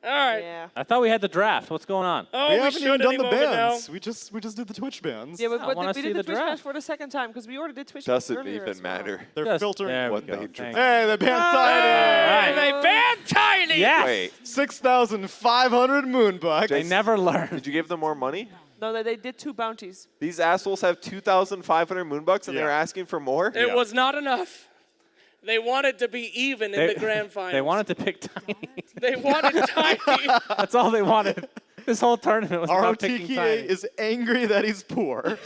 All right. Yeah. I thought we had the draft. What's going on? Oh, we we haven't should even done any the moment bans. now. We just did the Twitch bans. Yeah, I wanna but we see did the the Twitch match draft. for the second time because we already did Twitch Does it earlier even as well. matter? They're Just- filtering there we what go. they Thank Hey, they banned Tiny. And they banned Tiny. Yes. Wait, 6,500 Moonbucks. They never learn. did you give them more money? No, they did 2 bounties. These assholes have 2,500 Moonbucks and Yeah. they're asking for more? It was not enough. They wanted to be even in the grand final. They wanted to pick Tiny. They wanted Tiny. That's all they wanted. This whole tournament was about picking ROTK Tiny. is angry that he's poor.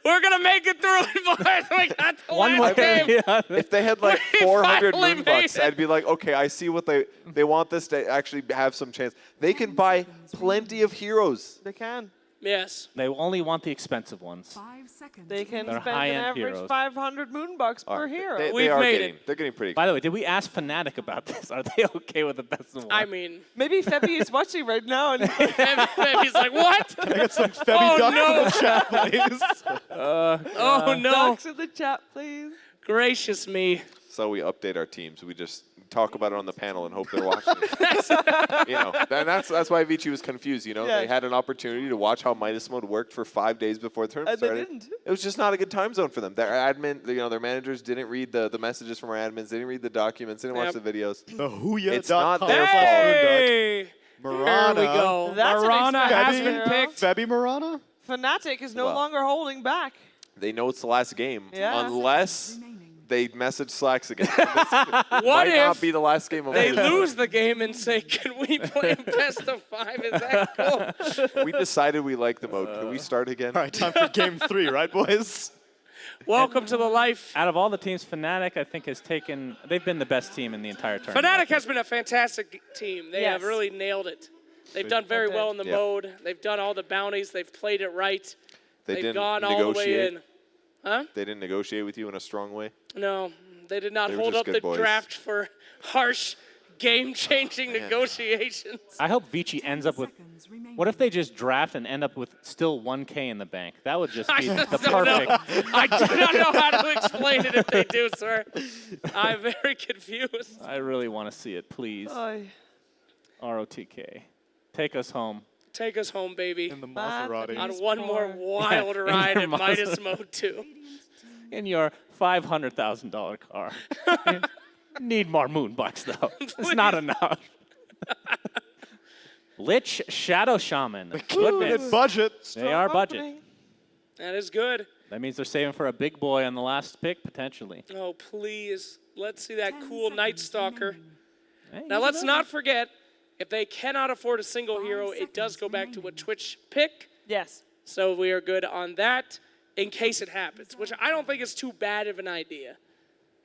We're gonna make it through it, boys. We got the One last way. game. Yeah. If they had like We 400 finally made Moonbucks, it. I'd be like, okay, I see what they want this to actually have some chance. They can buy plenty of heroes. They can. Yes. They only want the expensive ones. 5 seconds. They can They're spend an high-end average heroes. 500 Moonbucks per hero. They We've are made getting, it. they're getting pretty. By the way, did we ask Fnatic about this? Are they okay with the best of one? I mean, Maybe Febby is watching right now. And he's like, what? I got some Febby Oh, ducks no. in the chat, please. Oh, no. Ducks in the chat, please. Gracious me. So we update our teams. We just talk about it on the panel and hope they're watching it. You know, and that's why Vici was confused. You know, Yeah. they had an opportunity to watch how Midas mode worked for 5 days before the tournament And they started. didn't. It was just not a good time zone for them. Their admin, you know, their managers didn't read the messages from our admins. They didn't read the documents. They didn't watch Yep. the videos. The It's not their fault. Hey! Marana. Here we go. That's an Marana has expensive been hero. picked. Febby Marana? Fnatic is no Well. longer holding back. They know it's the last game, Yeah. unless Remaining. they message Slacks again. What Might not if be the last game of they Midas mode. lose the game and say, can we play a best of 5? Is that cool? We decided we like the mode. Can we start again? All right, time for game 3, right, boys? Welcome to the life. Out of all the teams, Fnatic, I think, has taken. They've been the best team in the entire tournament. Fnatic has been a fantastic team. They have Yes. really nailed it. They've done very did. well in the Yeah. mode. They've done all the bounties. They've played it right. They They've didn't gone all the way negotiate. in. Huh? They didn't negotiate with you in a strong way. No, they did not They were hold just up good the boys. draft for harsh, game-changing man. negotiations. I hope Vici ends up with. Seconds remaining. What if they just draft and end up with still 1K in the bank? That would just I be just the don't know. perfect. I do not know how to explain it if they do, sir. I'm very confused. I really want to see it, please. Oy. ROTK. Take us home. Take us home, baby. In the Bad Maserati. On He's one more poor. wild in ride your at Midas Maserati. Mode 2. In your $500,000 car. Need more Moonbucks, though. It's not enough. Lich Shadow Shaman. Goodness. Good budget. They are budget. Opening. That is good. That means they're saving for a big boy on the last pick, potentially. Oh, please. Let's see that cool Night Stalker. Hey, Now, let's not forget, if they cannot afford a single hero, it does go back to a Twitch pick. Yes. So we are good on that in case it happens, which I don't think is too bad of an idea.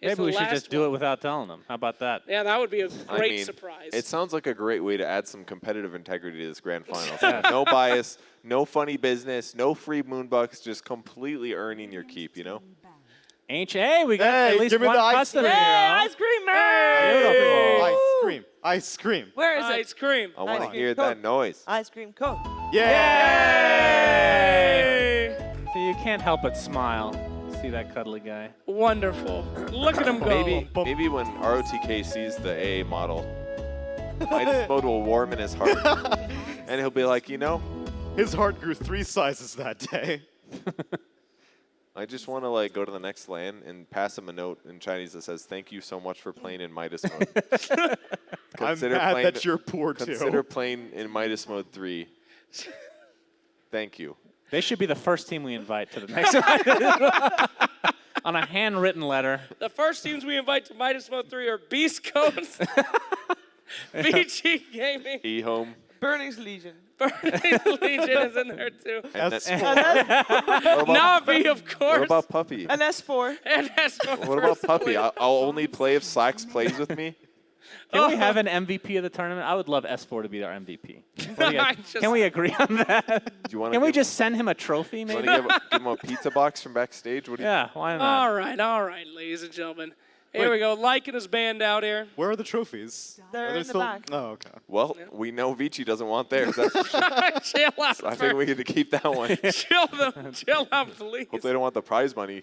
It's Maybe the we should last just do one. it without telling them. How about that? Yeah, that would be a I great mean, surprise. It sounds like a great way to add some competitive integrity to this grand final. No bias, no funny business, no free Moonbucks, just completely earning your keep, you know? Hey, we got Hey, at least give me one the ice customer cream. hero. Ice cream man! Beautiful. Ice cream. Ice cream. Where is Ice cream. I want to Ice hear cream that noise. Ice cream cone. Yeah. So you can't help but smile. See that cuddly guy. Wonderful. Look at him go. Maybe when ROTK sees the AA model, Midas mode will warm in his heart. And he'll be like, you know, His heart grew 3 sizes that day. I just want to like go to the next LAN and pass him a note in Chinese that says, thank you so much for playing in Midas mode. I'm mad that you're poor, too. Consider playing in Midas mode 3. Thank you. They should be the first team we invite to the next one. On a handwritten letter. The first teams we invite to Midas Mode 3 are Beast Coast, VG Gaming, E-home. Burning's Legion. Burning Legion is in there too. And That's then- Navi, of course. what about Puppy? An S4. And that's the What about first Puppy? place. I'll only play if Slacks plays with me. Can we have an MVP of the tournament? I would love S4 to be our MVP. What do you guys- Just- Can we agree on that? Do you want Can we just send him a trophy, maybe? give him a pizza box from backstage? What do you? Yeah, why not? All right, ladies and gentlemen. Here we go. Liking his band out here. Where are the trophies? They're Are they in the still? back. Oh, okay. Well, we know Vici doesn't want theirs. That's for sure. Chill out. I think we get to keep that one. Chill out, please. Hope they don't want the prize money.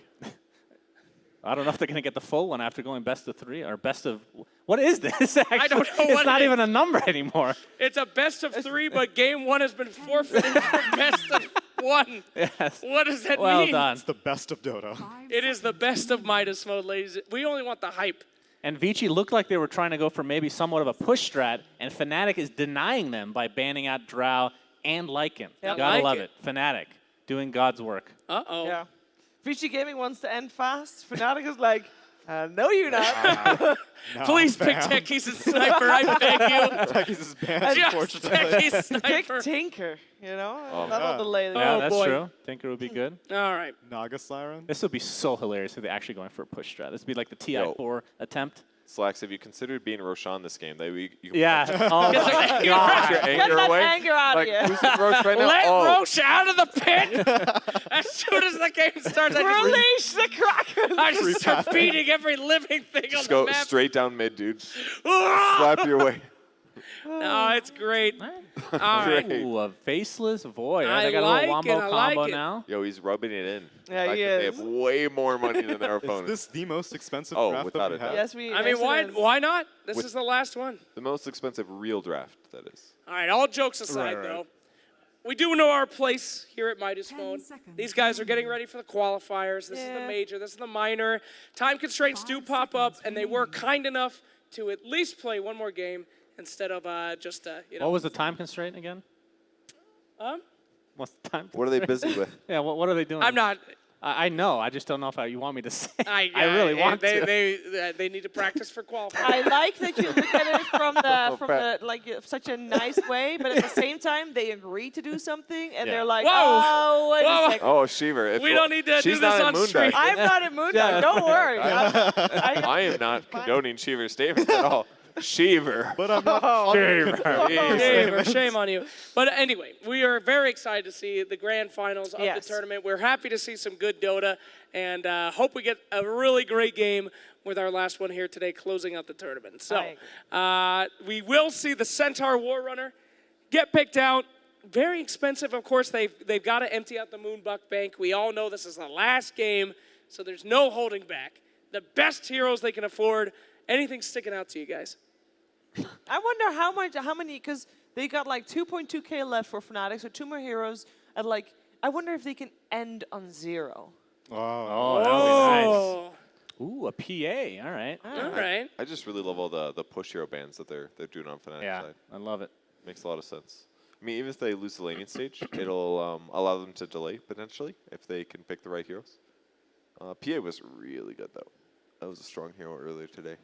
I don't know if they're going to get the full one after going best of 3 or best of. What is this? Actually, I don't know it's what not it even a number anymore. It's a best of 3, but game 1 has been forfeited for best of 1. Yes. What does that Well mean? done. It's the best of Dota. It is the best of Midas mode, ladies. We only want the hype. And Vici looked like they were trying to go for maybe somewhat of a push strat, and Fnatic is denying them by banning out Drow and Lycan. Yep. Gotta Like love it. it. Fnatic doing God's work. Uh-oh. Yeah. Vici Gaming wants to end fast. Fnatic is like, no, you're not. No, Please pick fam. Techie's and Sniper, I beg you. Techie's is banned, Just unfortunately. Techie's Pick Sniper. Tinker, you know? Oh, That'll yeah. delay the Yeah, Oh, that's boy. true. Tinker would be good. All right. Naga Siren. This would be so hilarious if they're actually going for a push strat. This would be like the TI4 attempt. Slacks, have you considered being Roshan this game? You can Yeah. Oh, Get my the- God. your Get anger that away. anger out Like, of you. who's in Roche right now? Let oh. Roche out of the pit as soon as the game starts. Release the Kraken! I just start pathing. beating every living thing on Just the go map. straight down mid, dude. Ah! Slap your way. No, it's great. All right. Ooh, a faceless void. I They got a like little it, wombo I like combo it. now. Yo, he's rubbing it in. Yeah, The fact he that They is. have way more money than their Is opponents. this the most expensive Oh, draft without that a we have? doubt. Yes, we. I mean, yes, it is. why not? This With- is the last one. The most expensive real draft, that is. All right, all jokes aside, Right. though, we do know our place here at Midas 10 Mode. seconds These guys are getting ready for the qualifiers. This is the Yeah. major, this is the minor. Time constraints do 5 pop up, seconds and they were kind enough to at least play one more game instead of just, you know. What was the time constraint again? Um? What's the time? What are they busy with? Yeah, what are they doing? I'm not. I know. I just don't know if you want me to say. I I really want they, to. They need to practice for qualifiers. I like that you look at it from Oh, the like such a nice way, but at the same time they agree to do something and Yeah. they're like, Whoa. oh, wait Whoa. a second. Oh, Shiver. We don't need to do she's this not on in stream. MOONDUCK. I'm not in Moondog, Yeah. don't worry. I am not condoning Shiver's statements at all. Shiver. But I'm not. Oh. Shame on you. But anyway, we are very excited to see the grand finals of Yes. the tournament. We're happy to see some good Dota, and hope we get a really great game with our last one here today, closing out the tournament. So we will see the Centaur War Runner get picked out. Very expensive, of course. They've got to empty out the MOONDUCK bank. We all know this is the last game, so there's no holding back. The best heroes they can afford. Anything sticking out to you guys? I wonder how many, because they got like 2.2K left for Fnatic, so 2 more heroes, and like, I wonder if they can end on 0. Oh. Oh, that would be Oh, nice. Ooh, a PA. All right. all right. I just really love all the push hero bans that they're doing on Fnatic Yeah, side. I love it. Makes a lot of sense. I mean, even if they lose the laning stage, it'll allow them to delay potentially if they can pick the right heroes. PA was really good though. That was a strong hero earlier today.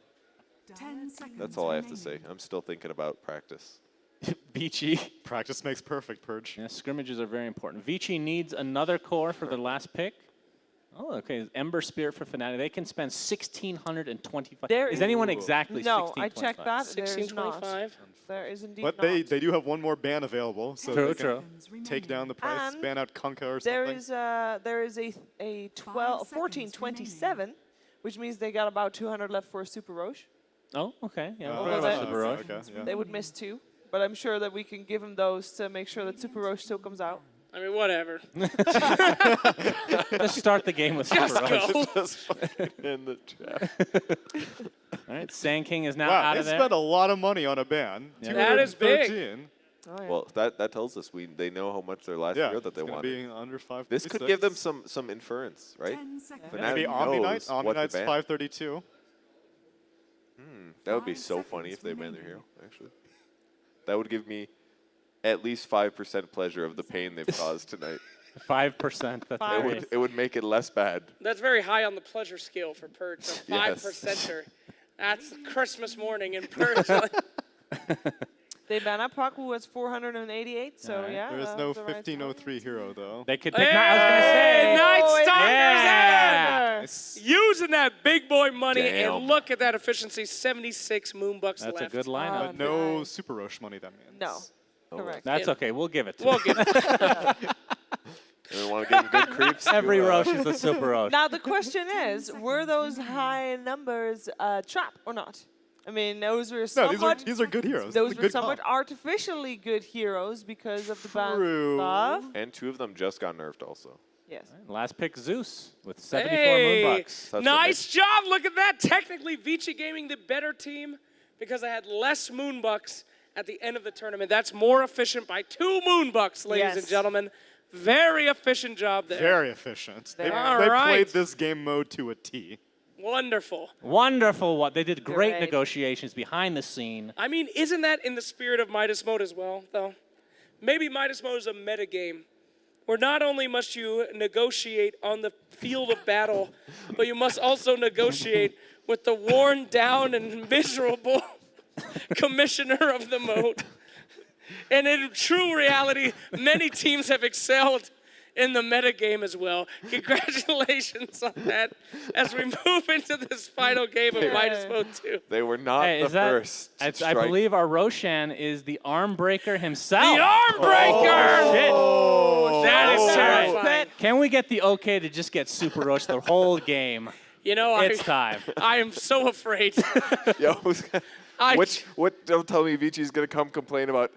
10 seconds That's all I have to remaining. say. I'm still thinking about practice. Vici. Practice makes perfect, Purge. Yeah, scrimmages are very important. Vici needs another core for their last pick. Oh, okay. Ember Spirit for Fnatic. They can spend 1,625. There Is is- anyone exactly No, 16.25? I checked that. There is not. 1625. There is indeed But not. they do have one more ban available, so True, they can true. Seconds take down the remaining. price, And ban out Kunkka or There something. is a 5 seconds 1427, which means they got about 200 left for a Super Roche. Oh, okay. Yeah, Oh, we'll go okay. with Super Roche. Okay, yeah. They would miss 2, but I'm sure that we can give them those to make sure that Super Roche still comes out. I mean, whatever. Let's start the game with Super Just Roche. go. Just fucking in the chat. All right, Sand King is now Wow, out they of there. spent a lot of money on a ban. Yeah. That is big. 213. Oh, yeah. Well, that tells us they know how much their last Yeah, hero that they it's gonna wanted. be under 5. This could give them some inference, right? 10 seconds. Fnatic Maybe Omni Knight. knows Omni what to Knight's ban. 532. That would be 5 so funny if they seconds ban their hero, remaining. actually. That would give me at least 5% pleasure of the pain they've caused tonight. 5%. That's Five. great. It would make it less bad. That's very high on the pleasure scale for Purge. A Yes. 5%er. That's Christmas morning in Purge. They ban up Pac, who was 488, so Alright. yeah. There is that no was the right 1503 hero, though. They could pick. I was gonna say. Night Oh, Stalker's yeah. in! Nice. Using that big boy money, Damn. and look at that efficiency, 76 moonbucks That's left. a good lineup. But no nice. Super Roche money, that means. No, correct. That's okay. We'll give it to We'll them. get it. And we want to give them good creeps. Every you, Roche is a Super Roche. Now the question is, were those high numbers a trap or not? I mean, those were No, somewhat. these are good heroes. Those It's a were good somewhat comp. artificially good heroes because of the ban True. stuff. And 2 of them just got nerfed also. Yes. Last pick, Zeus with 74 Hey, Moonbucks. That's nice job. Look at that. Technically, Vici Gaming the better team because I had less Moonbucks at the end of the tournament. That's more efficient by 2 Moonbucks, ladies and Yes. gentlemen. Very efficient job there. Very efficient. They All played right. this game mode to a T. Wonderful. Wonderful. What they did great Great. negotiations behind the scene. I mean, isn't that in the spirit of Midas mode as well, though? Maybe Midas mode is a meta game where not only must you negotiate on the field of battle, but you must also negotiate with the worn down and miserable commissioner of the mode. And in true reality, many teams have excelled in the meta game as well. Congratulations on that as we move into this final game of Midas Mode 2. They were not Hey, the is that, first. to I strike. believe our Roshan is the arm breaker himself. The arm breaker! Oh, shit. That is All right. terrifying. Can we get the okay to just get Super Roach the whole game? You know, It's time. I am so afraid. Yo, who's gonna- I- what? Don't tell me Vici's gonna come complain about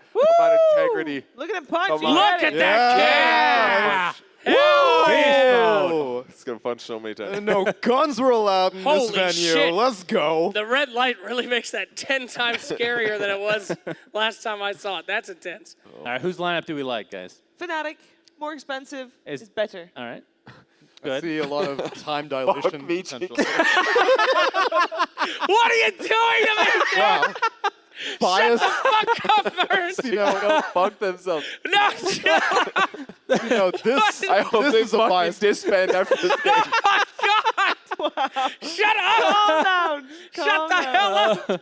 integrity. Look at him punch. Come He on. got Look at it. that Yeah. kid! Hell yeah! Oh, He's gonna punch so many times. no guns were allowed in Holy this venue. shit. Let's go. The red light really makes that 10 times scarier than it was last time I saw it. That's intense. All right, whose lineup do we like, guys? Fnatic, more expensive, Is- is better. All right. I Good. see a lot of time dilation Vici. potential. What are you doing to me? Wow. Bias, Fuck up first! you know, Go fuck themselves. No, shut this, I hope this they is a fucking bias. disband after this game. Shut up! Calm down. Shut Calm the down. hell up!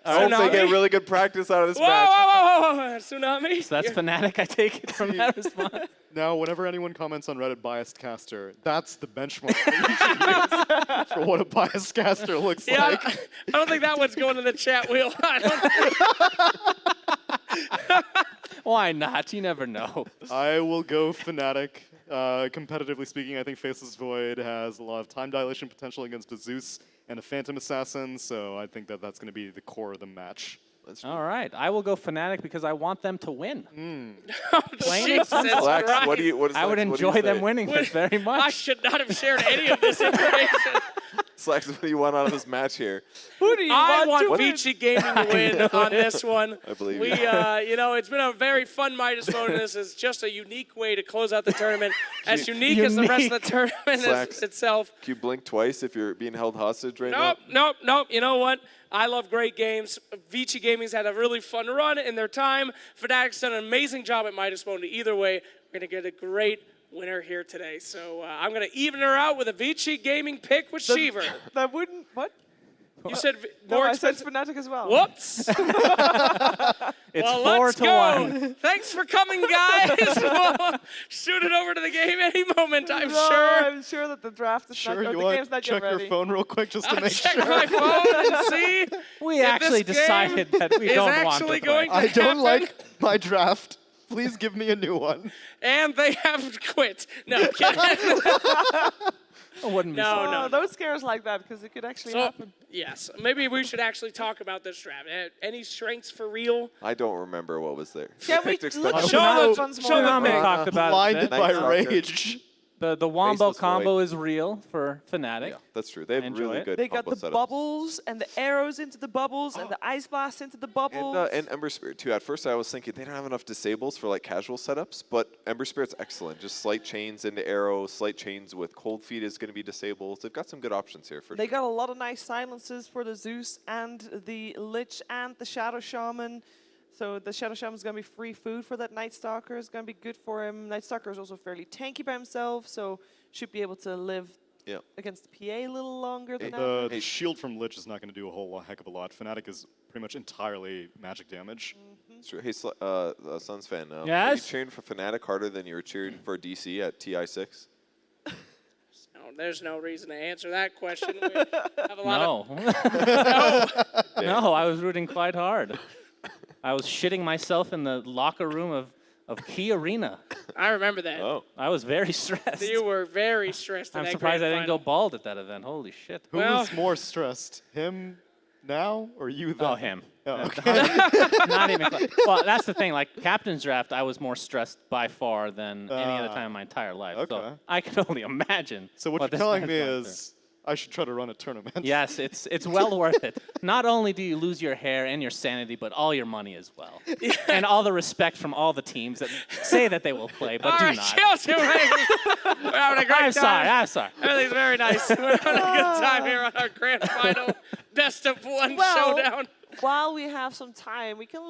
I hope they get really good practice out of this Whoa, match. whoa, whoa, whoa, Tsunami. So that's Fnatic, I take it from that response. Now, whenever anyone comments on Reddit biased caster, that's the benchmark that you should use for what a biased caster looks Yeah, like. I don't think that one's going in the chat wheel. I don't Why not? You never know. I will go Fnatic. Competitively speaking, I think Faceless Void has a lot of time dilation potential against a Zeus and a Phantom Assassin, so I think that that's going to be the core of the match. All right. I will go Fnatic because I want them to win. Jesus Flax, Christ. what do you? What is I would Flax, what do you enjoy them say? winning this very I much. should not have shared any of this information. Flax, what do you want out of this match here? Who do you I want to win? Vici Gaming to win on this one. I believe we, you. you know, it's been a very fun Midas mode, and this is just a unique way to close out the tournament. As unique as the rest of the tournament Slacks. is itself. Can you blink twice if you're being held hostage right Nope, now? nope. You know what? I love great games. Vici Gaming's had a really fun run in their time. Fnatic's done an amazing job at Midas mode. Either way, we're going to get a great winner here today. So I'm going to even her out with a Vici Gaming pick with Sheever. That wouldn't. What? You said No, more I said expensive. Fnatic as well. Whoops. It's Well, 4 let's to go. 1. Thanks for coming, guys. We'll shoot it over to the game any moment, I'm No, sure. I'm sure that the draft is Sure, not. you the want game's to not check yet your ready. phone real quick just to I'll make check sure? my phone and see We if actually this game decided that we is don't want actually to going play. to I don't happen. like my draft. Please give me a new one. And they have quit. No, kidding. I wouldn't be No, surprised. no. Don't scare us like that because it could actually So, happen. yes, maybe we should actually talk about this draft. Any strengths for real? I don't remember what was there. Can we Picked look expensive. at Show the the- ones show more? the- Tsunami talked about it. Blinded a bit. by Night Stalker. rage. The wombo Faceless combo Void. is real for Fnatic. Yeah, that's true. They have Enjoy really it. good They got combo the setups. bubbles and the arrows into the bubbles and the ice blast into the bubbles. And Ember Spirit too. At first I was thinking they don't have enough disables for like casual setups, but Ember Spirit's excellent. Just slight chains into arrow, slight chains with cold feet is going to be disabled. They've got some good options here for They sure. got a lot of nice silences for the Zeus and the Lich and the Shadow Shaman. So the Shadow Shaman is going to be free food for that Night Stalker. It's going to be good for him. Night Stalker is also fairly tanky by himself, so should be able to live Yeah. against the PA a little longer than Hey, that. The shield from Lich is not going to do a whole heck of a lot. Fnatic is pretty much entirely magic damage. It's true. Hey, Suns fan. Are you Yes? cheering for Fnatic harder than you were cheering for DC at TI6? No, there's no reason to answer that question. We have a lot of No. No, I was rooting quite hard. I was shitting myself in the locker room of Key Arena. I remember that. Oh. I was very stressed. You were very stressed in I'm that surprised I grand didn't go final. bald at that event. Holy shit. Who Well- was more stressed, him now or you then? Oh, him. Oh, okay. Not even close. Well, that's the thing. Like, captain's draft, I was more stressed by far than any other time in my entire life. okay. So I can only imagine. So what this you're telling man's me going is I should try to run a tournament. through. Yes, it's well worth it. Not only do you lose your hair and your sanity, but all your money as well. And all the respect from all the teams that say that they will play, but All do right, not. Chelsea, we're having a great time. I'm sorry. Everything's very nice. We're having a good time here on our grand final best of one showdown. While we have some time, we can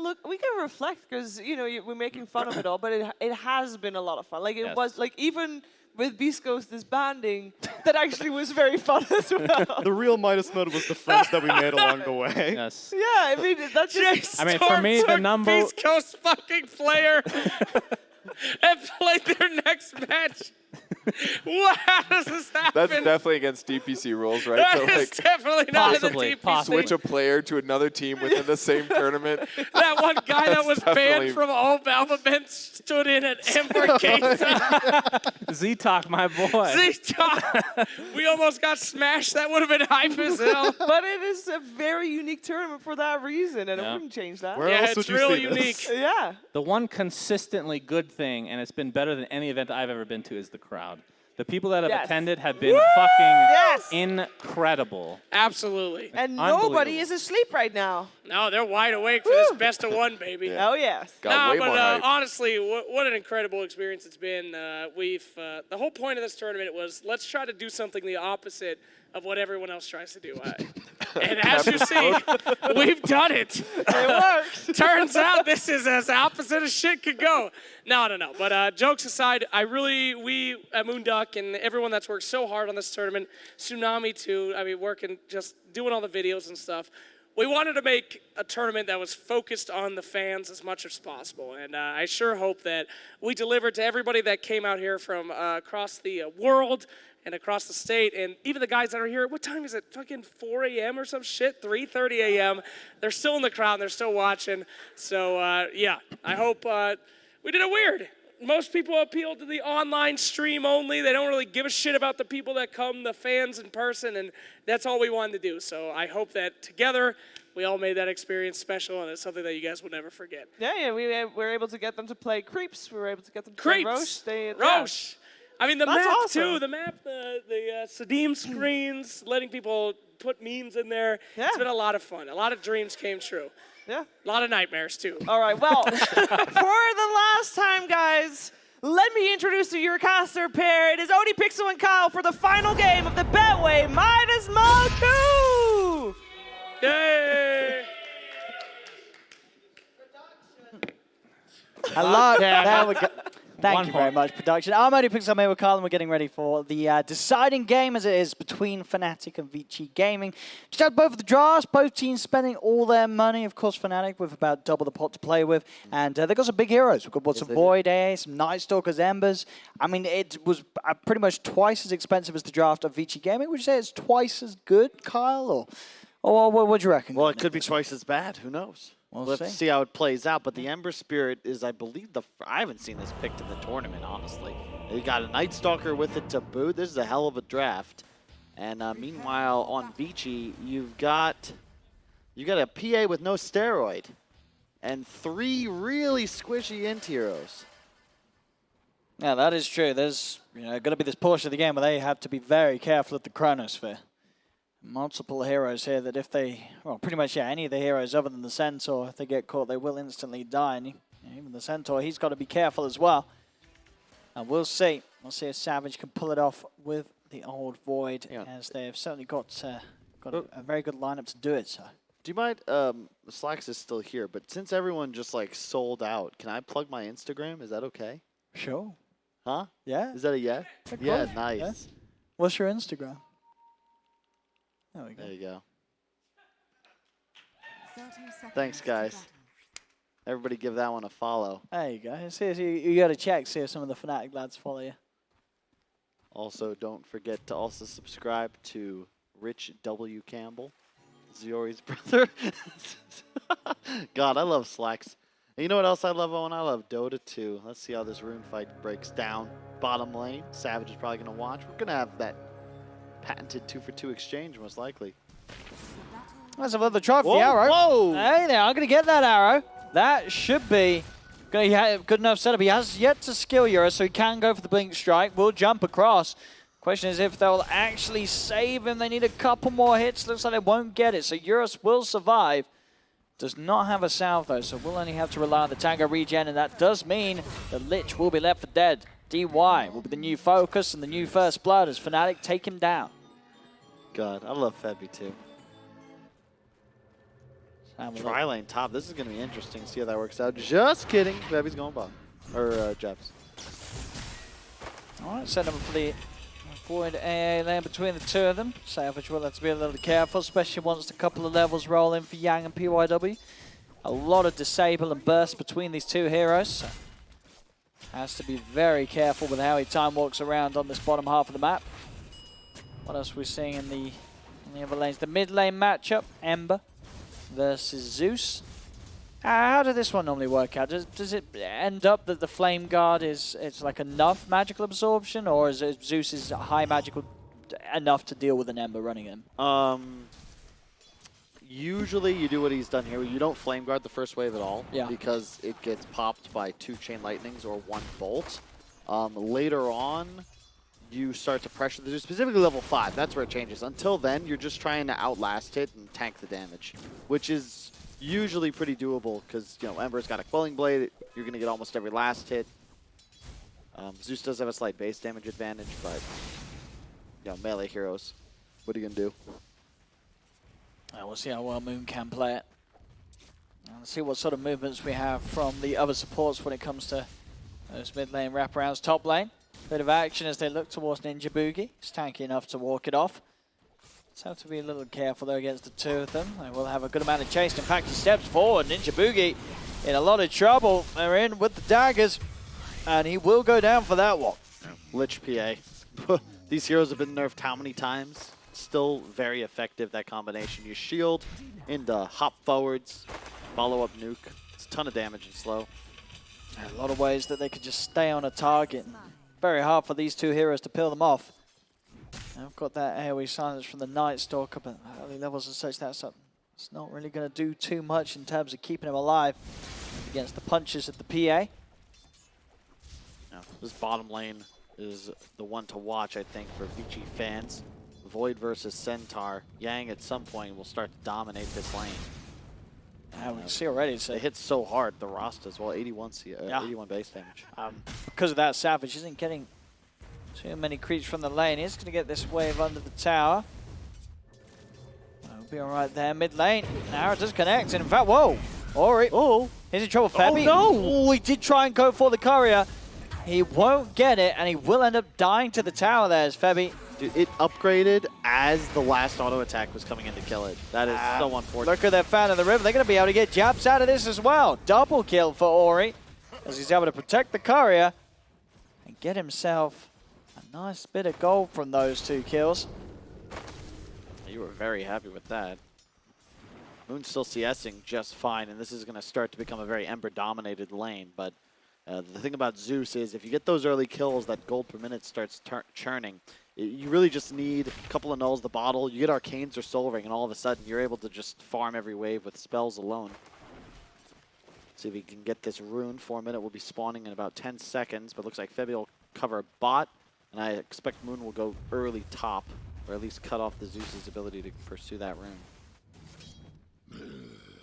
reflect because we're making fun of it all, but it has been a lot of fun. Like it Yes. was like even with Beast Ghost disbanding, that actually was very fun as well. The real Midas mode was the friends that we made along the way. Yes. Yeah, I mean that's just. I mean, for me, the Storm number. took Beast Coast fucking player and played their next match. What? How does this happen? That's definitely against DPC rules, right? That So, is like, definitely not Possibly, in the DPC. possibly. switch a player to another team within the same tournament. That one guy that That's was definitely- banned from all Alphabet stood in at Ember Gate. Z-Talk, my boy. Z-Talk. We almost got smashed. That would have been hype as hell. But it is a very unique tournament for that reason, and I Yeah. wouldn't change that. Where Yeah, else it's would you really see unique. this? Yeah. The one consistently good thing, and it's been better than any event I've ever been to, is the crowd. The people that have Yes. attended have been fucking Yes. incredible. Absolutely. And nobody Unbelievable. is asleep right now. No, they're wide awake for this best of one, baby. Oh yes. Got No, way but more hype. honestly, what an incredible experience it's been. The whole point of this tournament was let's try to do something the opposite of what everyone else tries to do. And as you see, we've done it. It works. Turns out this is as opposite as shit could go. No. But jokes aside, we at MOONDUCK and everyone that's worked so hard on this tournament, Tsunami too, I mean, working, just doing all the videos and stuff. We wanted to make a tournament that was focused on the fans as much as possible. And I sure hope that we delivered to everybody that came out here from across the world and across the state, and even the guys that are here. What time is it? Fucking 4 a.m. or some shit? 3:30 a.m. They're still in the crowd and they're still watching. So yeah, I hope we did it weird. Most people appeal to the online stream only. They don't really give a shit about the people that come, the fans in person, and that's all we wanted to do. So I hope that together we all made that experience special, and it's something that you guys will never forget. Yeah, we were able to get them to play Creeps. We were able to get them to play Creeps, Roche. Roche. I mean, the That's map awesome. too. The map, the Sadim screens, letting people put memes in there. Yeah. It's been a lot of fun. A lot of dreams came true. Yeah. A lot of nightmares too. All right. Well, for the last time, guys, let me introduce to your caster pair. It is Odie Pixel and Kyle for the final game of the Betway Midas Moku. Yay! Hello. There we go. Thank One you very point. much, production. I'm Odie Pixel, I'm here with Carl, and we're getting ready for the deciding game, as it is, between Fnatic and Vici Gaming. Just had both of the drafts, both teams spending all their money. Of course, Fnatic with about double the pot to play with, and they've got some big heroes. We've got some Void AA, some Night Stalkers, Embers. I mean, it was pretty much twice as expensive as the draft of Vici Gaming. Would you say it's twice as good, Kyle, or what do you reckon? Well, it could be twice as bad. Who knows? We'll Let's see. see how it plays out. But the Ember Spirit is, I believe, I haven't seen this picked in the tournament, honestly. You got a Night Stalker with it to boot. This is a hell of a draft. And meanwhile, on Vici, you've got a PA with no steroid and 3 really squishy int heroes. Yeah, that is true. There's going to be this portion of the game where they have to be very careful of the Chronosphere. Multiple heroes here that if they, well, pretty much, yeah, any of the heroes other than the Centaur, if they get caught, they will instantly die. And even the Centaur, he's got to be careful as well. And we'll see. We'll see if Savage can pull it off with the old Void, Yeah. as they have certainly got a very good lineup to do it. So. Do you mind, Slacks is still here, but since everyone just like sold out, can I plug my Instagram? Is that okay? Sure. Huh? Yeah. Is that a yeah? Of Yeah, course. nice. Yeah. What's your Instagram? There we go. There you go. 30 seconds Thanks, to guys. battle. Everybody give that one a follow. There you go. See if you got to check, see if some of the Fnatic lads follow you. Also, don't forget to also subscribe to Rich W. Campbell, Ziori's brother. God, I love Slacks. And you know what else I love, Owen? I love Dota 2. Let's see how this rune fight breaks down. Bottom lane, Savage is probably going to watch. We're going to have that patented 2-for-2 exchange, most likely. The battle Let's have a look try for Whoa, the arrow. whoa. Hey, there, I'm going to get that arrow. That should be good enough setup. He has yet to skill Eurus, so he can go for the blink strike. Will jump across. Question is if they'll actually save him. They need a couple more hits. Looks like they won't get it, so Eurus will survive. Does not have a salve though, so we'll only have to rely on the Tango regen, and that does mean the Lich will be left for dead. DY will be the new focus and the new first blood as Fnatic take him down. God, I love Febby too. Tri lane top. This is going to be interesting. See how that works out. Just kidding. Febby's going bottom. Or Jeffs. All right, set up for the forward AA lane between the two of them. Savage will have to be a little careful, especially once a couple of levels roll in for Yang and PYW. A lot of disable and burst between these two heroes. So has to be very careful with how he time walks around on this bottom half of the map. What else are we seeing in the other lanes? The mid lane matchup, Ember versus Zeus. How does this one normally work out? Does it end up that the Flame Guard it's like enough magical absorption, or is it Zeus high magical enough to deal with an Ember running him? Usually you do what he's done here. You don't Flame Guard the first wave at all, Yeah. because it gets popped by 2 Chain Lightnings or 1 Bolt. Later on, you start to pressure the Zeus, specifically level 5. That's where it changes. Until then, you're just trying to outlast it and tank the damage, which is usually pretty doable because, you know, Ember's got a Quelling Blade. You're going to get almost every last hit. Zeus does have a slight base damage advantage, but, you know, melee heroes, what are you going to do? We'll see how well Moon can play it. Let's see what sort of movements we have from the other supports when it comes to those mid lane wraparounds. Top lane, bit of action as they look towards Ninja Boogie. It's tanky enough to walk it off. Just have to be a little careful though against the two of them. They will have a good amount of chase. In fact, he steps forward. Ninja Boogie in a lot of trouble. They're in with the daggers, and he will go down for that one. Lich PA. These heroes have been nerfed how many times? Still very effective, that combination. You shield into hop forwards, follow up nuke. It's a ton of damage and slow. A lot of ways that they could just stay on a target. Very hard for these two heroes to peel them off. I've got that AoE silence from the Night Stalker, but early levels and such, it's not really going to do too much in terms of keeping him alive against the punches of the PA. Yeah, this bottom lane is the one to watch, I think, for Vici fans. Void versus Centaur. Yang at some point will start to dominate this lane. We can see already. It hits so hard, the Rasta as well, 81 base damage. Because of that, Savage isn't getting too many creeps from the lane. He's going to get this wave under the tower. He'll be all right there. Mid lane. Now it does connect. And in fact, whoa. Ori. Oh, he's in trouble. Febby. Oh, no. Oh, he did try and go for the courier. He won't get it, and he will end up dying to the tower there as Febby. Dude, it upgraded as the last auto attack was coming in to kill it. That is so unfortunate. Look at that fan of the river. They're going to be able to get jabs out of this as well. Double kill for Ori as he's able to protect the courier and get himself a nice bit of gold from those 2 kills. You were very happy with that. Moon's still CSing just fine, and this is going to start to become a very Ember-dominated lane. But the thing about Zeus is if you get those early kills, that gold per minute starts churning. You really just need a couple of nulls, the bottle. You get Arcanes or Soul Ring, and all of a sudden you're able to just farm every wave with spells alone. See if we can get this rune. 4 minute will be spawning in about 10 seconds, but looks like Febby will cover a bot, and I expect Moon will go early top, or at least cut off the Zeus's ability to pursue that rune.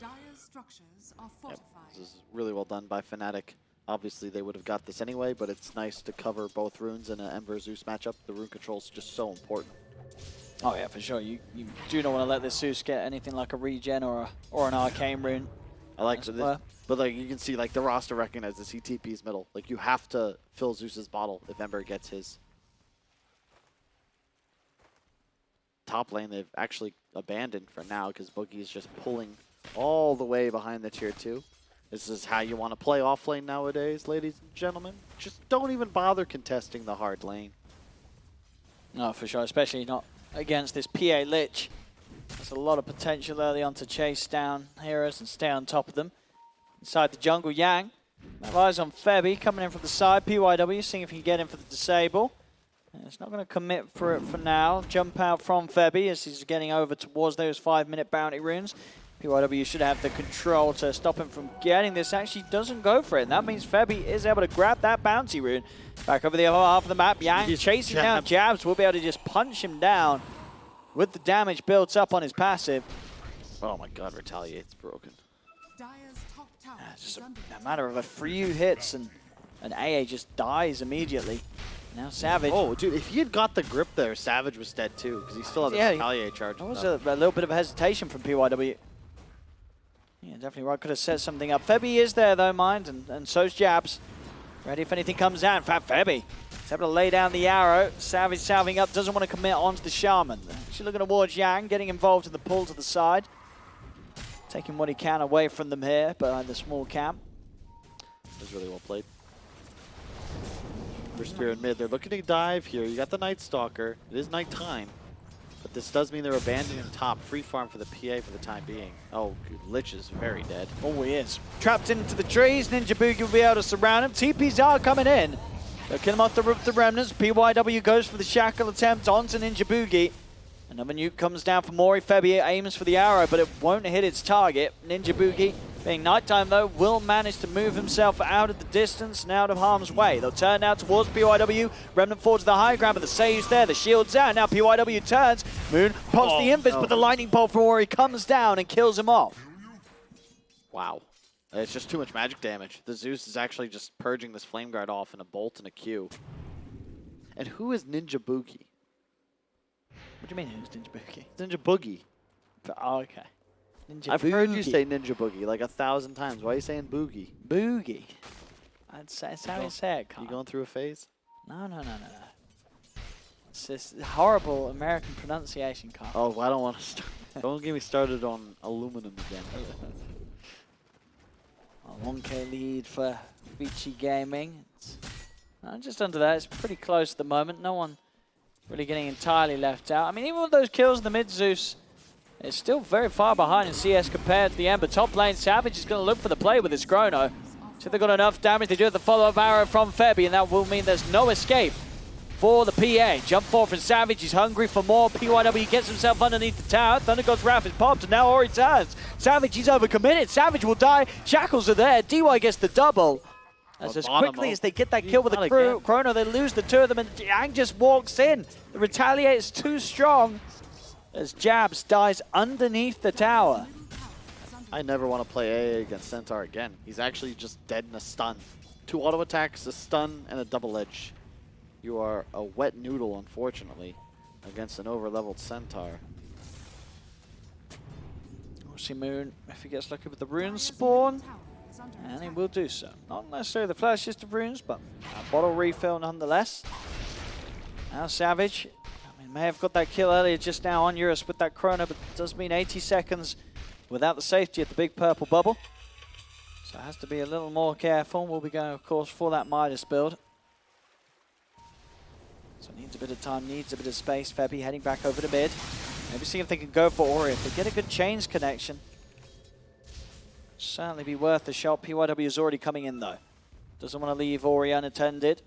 Dire structures are fortified. This is really well done by Fnatic. Obviously, they would have got this anyway, but it's nice to cover both runes in an Ember-Zeus matchup. The rune control is just so important. Oh yeah, for sure. You do not want to let this Zeus get anything like a regen or an arcane rune. I like this, but like you can see, like the roster recognizes he TP's middle. Like you have to fill Zeus's bottle if Ember gets his. Top lane they've actually abandoned for now because Boogie is just pulling all the way behind the tier 2. This is how you want to play off lane nowadays, ladies and gentlemen. Just don't even bother contesting the hard lane. No, for sure, especially not against this PA Lich. There's a lot of potential early on to chase down heroes and stay on top of them. Inside the jungle, Yang. Have eyes on Febby coming in from the side. PYW seeing if he can get in for the disable. It's not going to commit for it for now. Jump out from Febby as he's getting over towards those 5-minute bounty runes. PYW should have the control to stop him from getting this. Actually doesn't go for it. And that means Febby is able to grab that bounty rune. Back over the other half of the map. Yang chasing down Jabs. Will be able to just punch him down with the damage built up on his passive. Oh my god, Retaliate's broken. Dire's top tower It's just is under a matter of a few hits and AA just dies immediately. Now Savage. Oh, dude, if he had got the grip there, Savage was dead too, because he still had the Yeah, Retaliate charge. That was a little bit of hesitation from PYW. Yeah, definitely right. Could have set something up. Febby is there though, mind, and so's Jabs. Ready if anything comes out. In fact, Febby is able to lay down the arrow. Savage salving up, doesn't want to commit onto the Shaman. Actually looking towards Yang, getting involved in the pull to the side. Taking what he can away from them here behind the small camp. That was really well played. For Spirit mid, they're looking to dive here. You got the Night Stalker. It is nighttime. But this does mean they're abandoning top. Free farm for the PA for the time being. Oh, Lich is very dead. Oh, he is. Trapped into the trees. Ninja Boogie will be able to surround him. TPs are coming in. They'll kill him off the remnants. PYW goes for the shackle attempt onto Ninja Boogie. Another nuke comes down for Mori. Febby aims for the arrow, but it won't hit its target. Ninja Boogie, being nighttime though, will manage to move himself out of the distance and out of harm's way. They'll turn now towards PYW. Remnant forwards the high ground, but the save's there. The shield's out. Now PYW turns. Moon pops the invis, but the lightning bolt from Mori comes down and kills him off. Wow. It's just too much magic damage. The Zeus is actually just purging this Flame Guard off in a bolt and a Q. And who is Ninja Boogie? What do you mean it's Ninja Boogie? Ninja Boogie. Oh, okay. Ninja I've Boogie. heard you say Ninja Boogie like 1,000 times. Why are you saying Boogie? Boogie. That's how you say it, Carl. You going through a phase? No. It's this horrible American pronunciation, Carl. Oh, I don't want to start. Don't get me started on aluminum again. A 1K lead for Vici Gaming. Just under that, it's pretty close at the moment. No one really getting entirely left out. I mean, even with those kills in the mid, Zeus is still very far behind in CS compared to the Ember. Top lane, Savage is going to look for the play with his Chrono. So they've got enough damage. They do have the follow-up arrow from Febby, and that will mean there's no escape for the PA. Jump forward from Savage. He's hungry for more. PYW gets himself underneath the tower. Thunder God's Wrath is popped, and now Ori turns. Savage, he's overcommitted. Savage will die. Shackles are there. DY gets the double. As quickly as they get that kill with the Chrono, they lose the two of them, and Yang just walks in. The Retaliate is too strong as Jabs dies underneath the tower. I never want to play AA against Centaur again. He's actually just dead in a stun. 2 auto attacks, a stun, and a double edge. You are a wet noodle, unfortunately, against an over-leveled Centaur. We'll see Moon if he gets lucky with the rune spawn. And he will do so. Not necessarily the flashiest of runes, but a bottle refill nonetheless. Now Savage, may have got that kill earlier just now on Eurus with that Chrono, but it does mean 80 seconds without the safety of the big purple bubble. So it has to be a little more careful. We'll be going, of course, for that Midas build. So needs a bit of time, needs a bit of space. Febby heading back over to mid. Maybe see if they can go for Ori. If they get a good chains connection, certainly be worth a shot. PYW is already coming in though. Doesn't want to leave Ori unattended.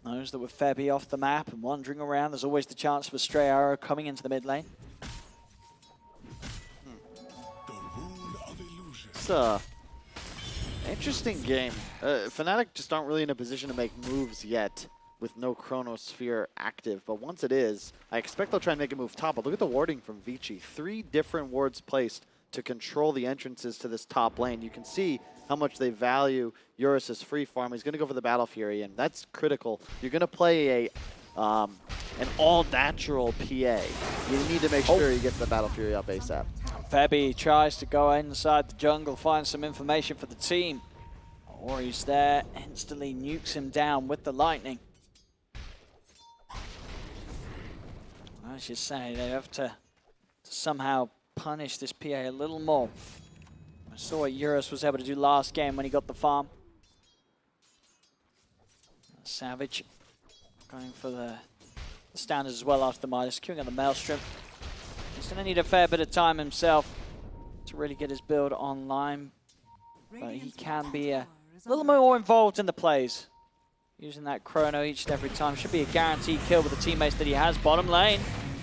Knows that with Febby off the map and wandering around, there's always the chance of a stray arrow coming into the mid lane. It's a interesting game. Fnatic just aren't really in a position to make moves yet with no Chronosphere active, but once it is, I expect they'll try and make a move top. But look at the warding from Vici. 3 different wards placed to control the entrances to this top lane. You can see how much they value Eurus' free farm. He's going to go for the Battle Fury, and that's critical. You're going to play an all-natural PA. You need to make sure he gets the Battle Fury up ASAP. Febby tries to go inside the jungle, find some information for the team. Ori's there, instantly nukes him down with the lightning. I should say, they have to somehow punish this PA a little more. I saw what Eurus was able to do last game when he got the farm. Savage going for the standards as well after the Midas, queuing on the Maelstrom. He's going to need a fair bit of time himself to really get his build online. But he can be a little more involved in the plays. Using that chrono each and every time. Should be a guaranteed kill with the teammates that he has. Bottom lane,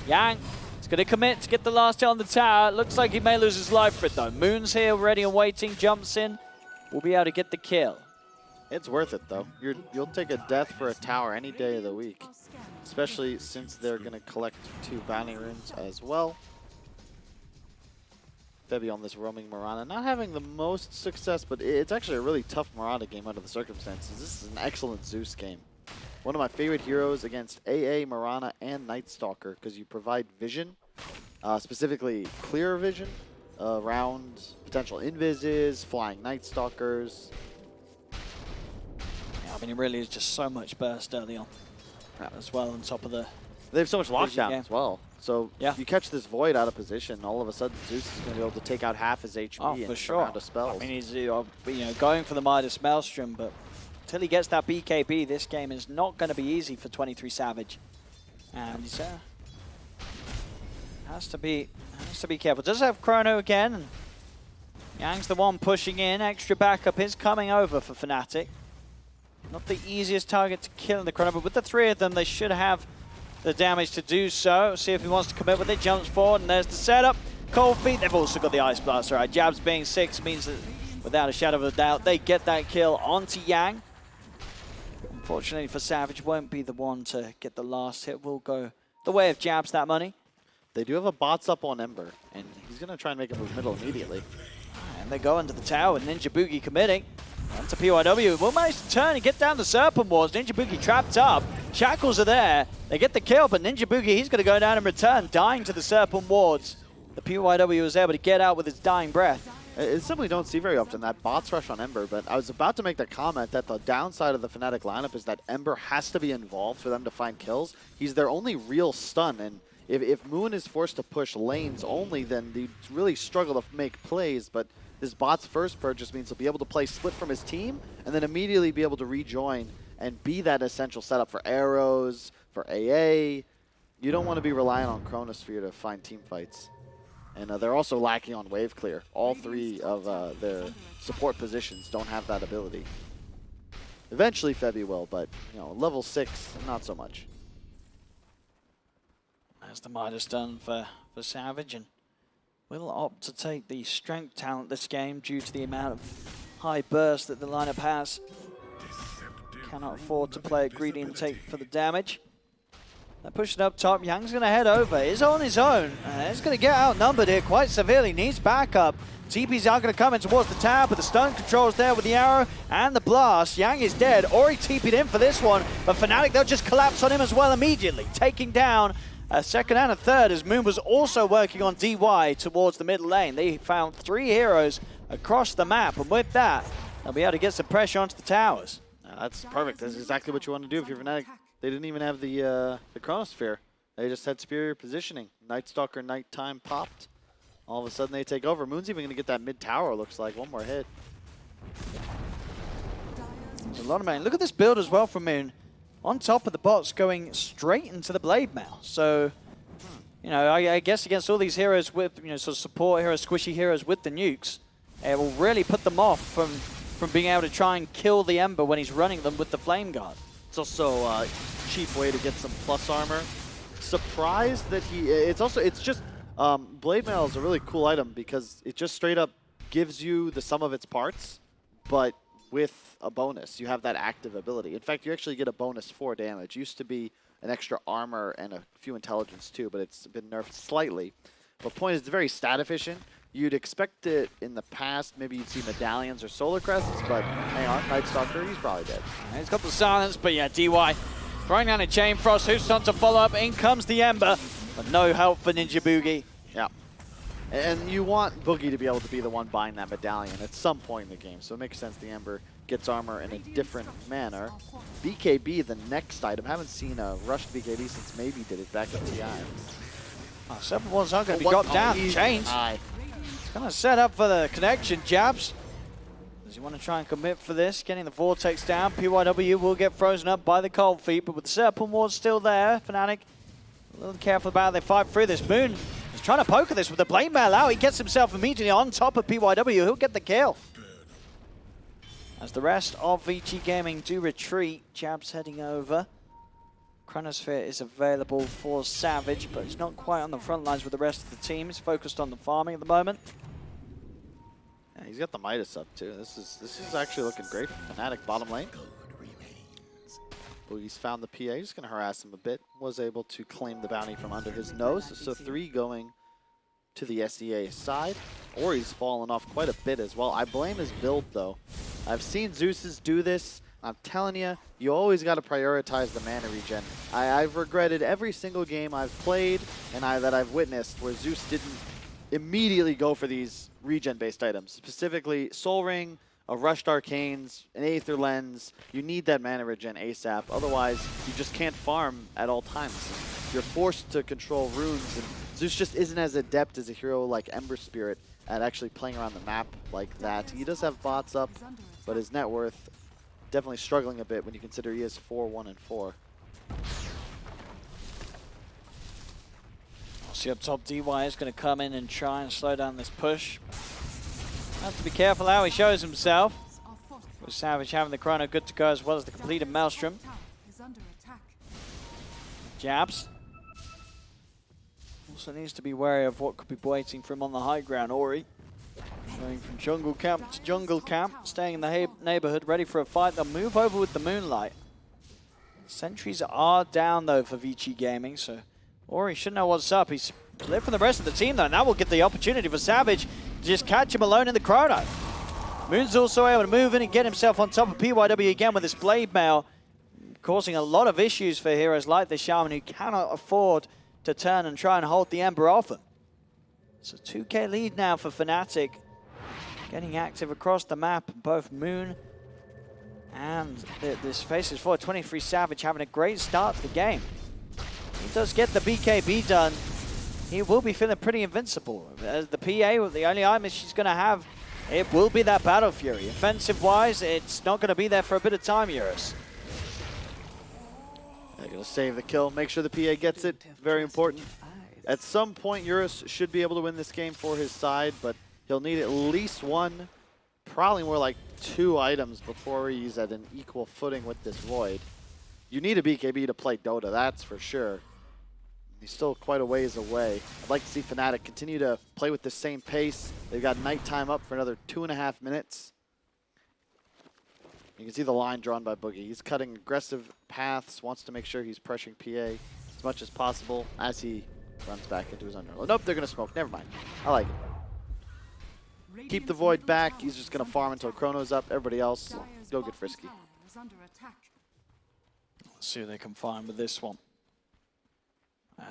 Yang is going to commit to get the last hit on the tower. Looks like he may lose his life for it though. Moon's here, ready and waiting, jumps in. Will be able to get the kill. It's worth it though. You'll take a death for a tower any day of the week, especially since they're going to collect 2 bounty runes as well. Febby on this roaming Mirana, not having the most success, but it's actually a really tough Mirana game under the circumstances. This is an excellent Zeus game. One of my favorite heroes against AA, Mirana, and Night Stalker because you provide vision, specifically clear vision around potential invises, flying Night Stalkers. Yeah, I mean, it really is just so much burst early on as well on top of the... They have so much Vision lockdown game. as well. So Yeah. you catch this Void out of position, all of a sudden Zeus is going to be able to take out half his HP Oh, and for a sure. round of spells. I mean, he's going for the Midas Maelstrom, but until he gets that BKB, this game is not going to be easy for 23 Savage. And he's has to be careful. Does have Chrono again, and Yang's the one pushing in. Extra backup is coming over for Fnatic. Not the easiest target to kill in the Chrono, but with the 3 of them, they should have the damage to do so. See if he wants to commit with it. Jumps forward, and there's the setup. Cold Feet, they've also got the Ice Blast. All right, Jabs being 6 means that without a shadow of a doubt, they get that kill onto Yang. Unfortunately for Savage, won't be the one to get the last hit. Will go the way of Jabs that money. They do have a bots up on Ember, and he's going to try and make a move middle immediately. And they go into the tower, Ninja Boogie committing. Onto PYW, will manage to turn and get down the Serpent Wards. Ninja Boogie trapped up. Shackles are there. They get the kill, but Ninja Boogie, he's going to go down in return, dying to the Serpent Wards. The PYW was able to get out with his dying breath. It's something we don't see very often, that bots rush on Ember, but I was about to make the comment that the downside of the Fnatic lineup is that Ember has to be involved for them to find kills. He's their only real stun, and if Moon is forced to push lanes only, then they really struggle to make plays, but this bot's first purchase means he'll be able to play split from his team and then immediately be able to rejoin and be that essential setup for arrows, for AA. You don't want to be relying on Chronosphere to find team fights. And they're also lacking on wave clear. All 3 of their support positions don't have that ability. Eventually Febby will, but level 6, not so much. That's the Midas done for Savage, and will opt to take the strength talent this game due to the amount of high burst that the lineup has. Cannot afford to play it greedy and take for the damage. They're pushing up top. Young's going to head over. He's on his own. He's going to get outnumbered here quite severely. Needs backup. TP's are going to come in towards the tower, but the stun control's there with the arrow and the blast. Yang is dead. Ori TP'd in for this one, but Fnatic, they'll just collapse on him as well immediately, taking down a second and a third, as Moon was also working on DY towards the mid lane. They found 3 heroes across the map, and with that, they'll be able to get some pressure onto the towers. That's perfect. That's exactly what you want to do if you're Fnatic. They didn't even have the Chronosphere. They just had superior positioning. Night Stalker Nighttime popped. All of a sudden they take over. Moon's even going to get that mid tower, looks like. One more hit. There's a lot of man. Look at this build as well from Moon. On top of the bots going straight into the blade mail. So, I guess against all these heroes with, sort of support heroes, squishy heroes with the nukes, it will really put them off from being able to try and kill the Ember when he's running them with the Flame Guard. It's also a cheap way to get some plus armor. Surprised that it's just, Blade Mail is a really cool item because it just straight up gives you the sum of its parts, but with a bonus. You have that active ability. In fact, you actually get a bonus 4 damage. Used to be an extra armor and a few intelligence too, but it's been nerfed slightly. But point is, it's very stat efficient. You'd expect it in the past, maybe you'd see medallions or solar crests, but hang on, Night Stalker, he's probably dead. He's got the silence, but yeah, DY throwing down a Chain Frost. Who's on to follow up? In comes the Ember, but no help for Ninja Boogie. Yeah. And you want Boogie to be able to be the one buying that medallion at some point in the game, so it makes sense the Ember gets armor in a different manner. BKB, the next item. Haven't seen a rushed BKB since maybe did it back at TI. Serpent Wards are going to be dropped down. Change. Kind of set up for the connection. Jabs. Does he want to try and commit for this? Getting the Vortex down. PYW will get frozen up by the Cold Feet, but with the Serpent Wards still there, Fnatic a little careful about how they fight through this. Moon is trying to poke at this with the Blade Mail out. He gets himself immediately on top of PYW. He'll get the kill. As the rest of VG Gaming do retreat, Jab's heading over. Chronosphere is available for Savage, but he's not quite on the front lines with the rest of the team. He's focused on the farming at the moment. Yeah, he's got the Midas up too. This is actually looking great for Fnatic bottom lane. Boogie's found the PA, just gonna harass him a bit. Was able to claim the bounty from under his nose. So 3 going to the SEA side. Ori's fallen off quite a bit as well. I blame his build though. I've seen Zeus's do this. I'm telling you, you always got to prioritize the mana regen. I've regretted every single game I've played and that I've witnessed where Zeus didn't immediately go for these regen-based items. Specifically, Soul Ring, a Rushed Arcanes, an Aether Lens. You need that mana regen ASAP. Otherwise, you just can't farm at all times. You're forced to control runes, and Zeus just isn't as adept as a hero like Ember Spirit at actually playing around the map like that. He does have bots up, but his net worth definitely struggling a bit when you consider he is 4-1 and 4. See up top, DY is going to come in and try and slow down this push. Have to be careful how he shows himself. With Savage having the Chrono good to go as well as the completed Maelstrom. Jabs. Also needs to be wary of what could be waiting for him on the high ground. Ori going from jungle camp to jungle camp, staying in the neighborhood, ready for a fight. They'll move over with the Moonlight. Sentries are down though for VG Gaming, so Ori should know what's up. He's split from the rest of the team though, and that will get the opportunity for Savage to just catch him alone in the Chrono. Moon's also able to move in and get himself on top of PYW again with his Blade Mail, causing a lot of issues for heroes like the Shaman who cannot afford to turn and try and hold the Ember off him. It's a 2k lead now for Fnatic, getting active across the map. Both Moon and this Faces Forward 23 Savage having a great start to the game. He does get the BKB done. He will be feeling pretty invincible. As the PA, the only item she's going to have, it will be that Battle Fury. Offensive-wise, it's not going to be there for a bit of time, Eurus. They're going to save the kill, make sure the PA gets it. Very important. At some point, Eurus should be able to win this game for his side, but he'll need at least 1, probably more like 2 items before he's at an equal footing with this Void. You need a BKB to play Dota, that's for sure. He's still quite a ways away. I'd like to see Fnatic continue to play with the same pace. They've got nighttime up for another 2.5 minutes. You can see the line drawn by Boogie. He's cutting aggressive paths, wants to make sure he's pressuring PA as much as possible as he runs back into his underload. Nope, they're going to smoke. Never mind. I like it. Keep the Void back. He's just going to farm until Chrono's up. Everybody else, go get frisky. Let's see what they can find with this one.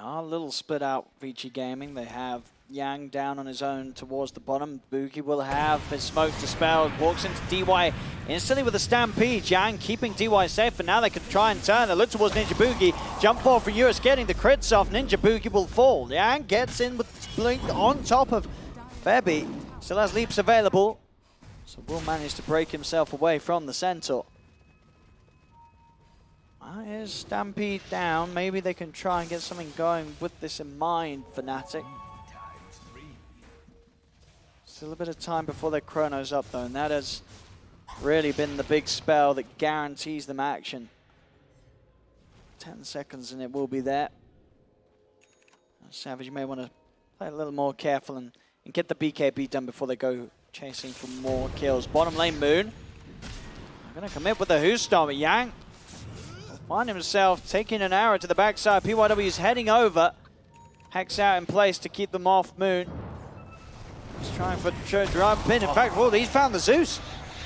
A little split out VG Gaming. They have Yang down on his own towards the bottom. Boogie will have his smoke dispelled. Walks into DY instantly with a stampede. Yang keeping DY safe, and now they can try and turn. They look towards Ninja Boogie. Jump ball for Eurus, getting the crits off. Ninja Boogie will fall. Yang gets in with Blink on top of Febby. Still has leaps available, so will manage to break himself away from the Centaur. Here's Stampede down. Maybe they can try and get something going with this in mind, Fnatic. Still a bit of time before their Chrono's up though, and that has really been the big spell that guarantees them action. 10 seconds and it will be there. Savage may want to play a little more careful and get the BKB done before they go chasing for more kills. Bottom lane Moon. They're going to commit with the Who-Stomp. Yang find himself taking an arrow to the backside. PYW is heading over. Hex out in place to keep them off Moon. He's trying for drive pin. In fact, he's found the Zeus.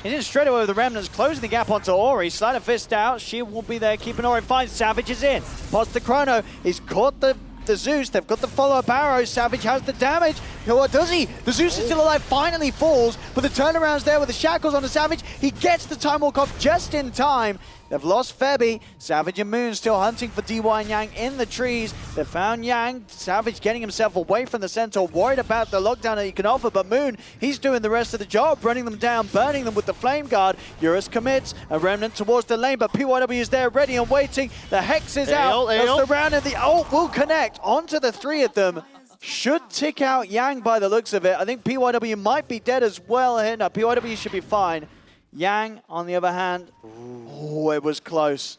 He's in straight away with the Remnants, closing the gap onto Ori. Sleight of Fist out. Shield will be there, keeping Ori fine. Savage is in. Pots the Chrono. He's caught the Zeus. They've got the follow-up arrow. Savage has the damage. What does he? The Zeus is still alive. Finally falls, but the turnaround's there with the shackles on the Savage. He gets the Time Walk off just in time. They've lost Febby. Savage and Moon still hunting for DY and Yang in the trees. They found Yang. Savage getting himself away from the Centaur, worried about the lockdown that he can offer, but Moon, he's doing the rest of the job, running them down, burning them with the Flame Guard. Eurus commits, a Remnant towards the lane, but PYW is there ready and waiting. The Hex is out. That's the round, and the ult will connect onto the 3 of them. Should tick out Yang by the looks of it. I think PYW might be dead as well here. No, PYW should be fine. Yang, on the other hand, oh, it was close.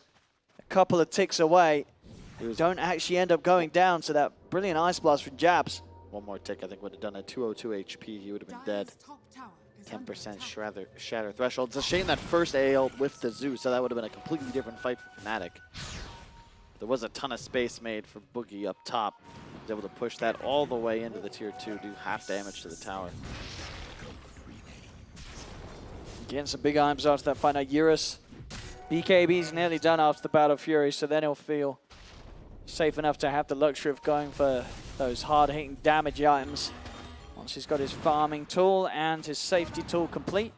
A couple of ticks away. Don't actually end up going down to that brilliant Ice Blast from Jabs. One more tick, I think, would have done it. 202 HP, he would have been dead. 10% shatter threshold. It's a shame that first AL with the Zeus, so that would have been a completely different fight for Fnatic. There was a ton of space made for Boogie up top. He was able to push that all the way into the tier 2, do half damage to the tower. Getting some big arms after that fight. Now Eurus, BKB's nearly done after the Battle Fury, so then he'll feel safe enough to have the luxury of going for those hard-hitting damage items. Once he's got his farming tool and his safety tool complete.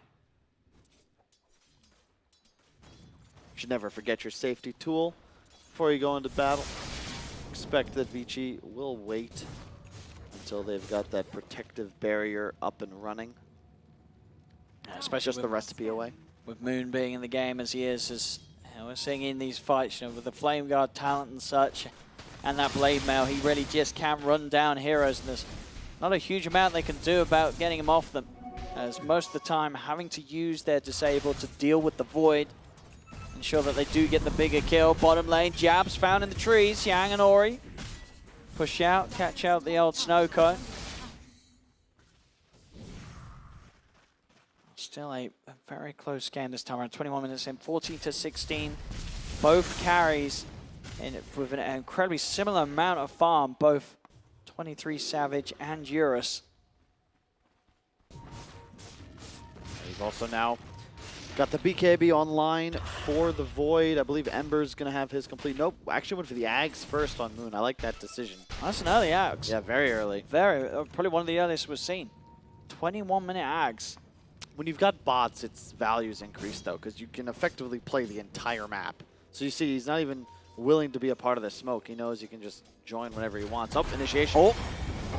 You should never forget your safety tool before you go into battle. Expect that Vici will wait until they've got that protective barrier up and running. Especially just the recipe away. With Moon being in the game as he is, as we're seeing in these fights, with the Flame Guard talent and such, and that Blade Mail, he really just can run down heroes, and there's not a huge amount they can do about getting him off them, as most of the time having to use their Disable to deal with the Void, ensure that they do get the bigger kill. Bottom lane, Jabs found in the trees, Yang and Ori. Push out, catch out the old Snow Cone. Still a very close game this time around. 21 minutes in, 14-16. Both carries with an incredibly similar amount of farm, both 23 Savage and Eurus. He's also now got the BKB online for the Void. I believe Ember's going to have his complete. Nope, actually went for the Ags first on Moon. I like that decision. That's an early Ags. Yeah, very early. Probably one of the earliest we've seen. 21-minute Ags. When you've got bots, its values increase, though, because you can effectively play the entire map. So you see, he's not even willing to be a part of the smoke. He knows he can just join whenever he wants. Oh, initiation. Oh,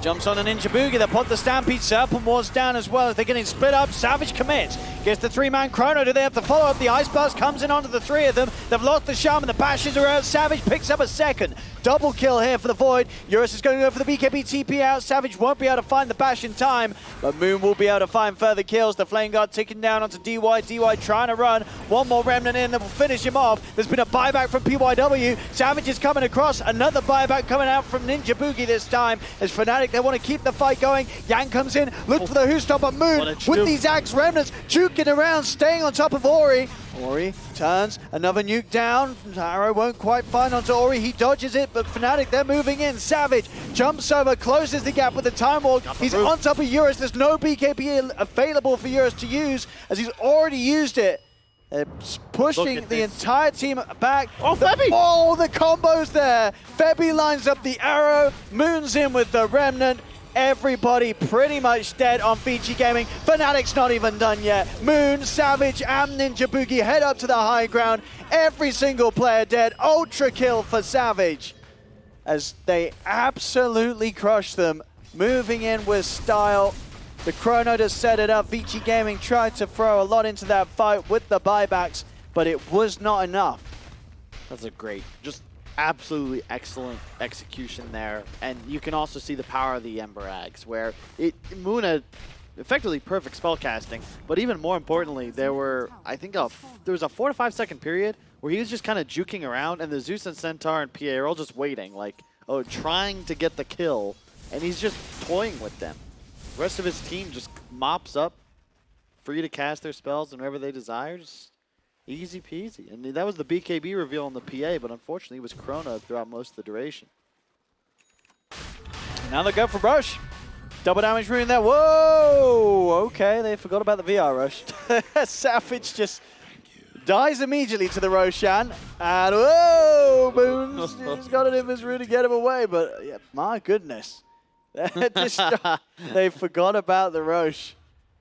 jumps on a Ninja Boogie. They put the Stampede Serpent Wards down as well as they're getting split up. Savage commits. Gets the three-man chrono. Do they have to follow up? The Ice Blast comes in onto the three of them. They've lost the Shaman. The Bashes are out. Savage picks up a second. Double kill here for the Void. Eurus is going to go for the BKB TP out. Savage won't be able to find the Bash in time, but Moon will be able to find further kills. The Flame Guard ticking down onto DY. DY trying to run. One more Remnant in that will finish him off. There's been a buyback from PYW. Savage is coming across. Another buyback coming out from Ninja Boogie this time. As Fnatic, they want to keep the fight going. Yang comes in, looks for the Who Stop, but Moon with these Axe Remnants juking around, staying on top of Ori. Ori turns, another nuke down. Arrow won't quite find onto Ori. He dodges it, but Fnatic, they're moving in. Savage jumps over, closes the gap with the Time Walk. He's on top of Eurus. There's no BKB available for Eurus to use, as he's already used it. They're pushing the entire team back. Oh, Febby! Oh, the combos there. Febby lines up the arrow. Moon's in with the Remnant. Everybody pretty much dead on Vici Gaming. Fnatic's not even done yet. Moon, Savage, and Ninja Boogie head up to the high ground. Every single player dead. Ultra kill for Savage, as they absolutely crush them. Moving in with style. The chrono to set it up. Vici Gaming tried to throw a lot into that fight with the buybacks, but it was not enough. That's a great, just absolutely excellent execution there. And you can also see the power of the Ember Ags, where Moon had effectively perfect spell casting, but even more importantly, there was a 4 to 5 second period where he was just kind of juking around, and the Zeus and Centaur and PA are all just waiting, trying to get the kill, and he's just toying with them. The rest of his team just mops up, free to cast their spells whenever they desire. Just easy peasy. And that was the BKB reveal on the PA, but unfortunately it was Chrono throughout most of the duration. Now they go for Rush. Double damage rune there. Whoa! Okay, they forgot about the VR Rush. Savage just dies immediately to the Roshan. And whoa! Moon's got it in his rune to get him away, but yeah, my goodness. They forgot about the Roche.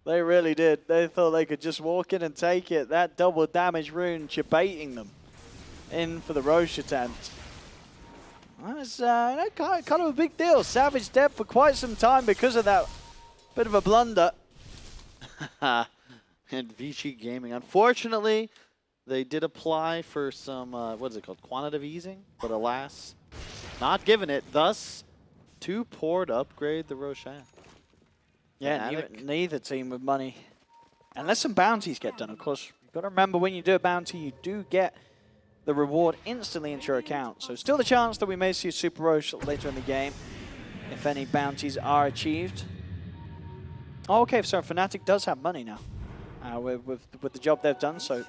They really did. They thought they could just walk in and take it. That double damage rune baiting them in for the Roche attempt. That's kind of a big deal. Savage dead for quite some time because of that bit of a blunder. And Vici Gaming, unfortunately, they did apply for some, what is it called, quantitative easing, but alas, not given it. Thus, 2 poor to upgrade the Roshan. Yeah, neither team with money unless some bounties get done. Of course, you've got to remember when you do a bounty, you do get the reward instantly into your account. So still the chance that we may see a Super Roche later in the game if any bounties are achieved. Oh, okay, so Fnatic does have money now with the job they've done. So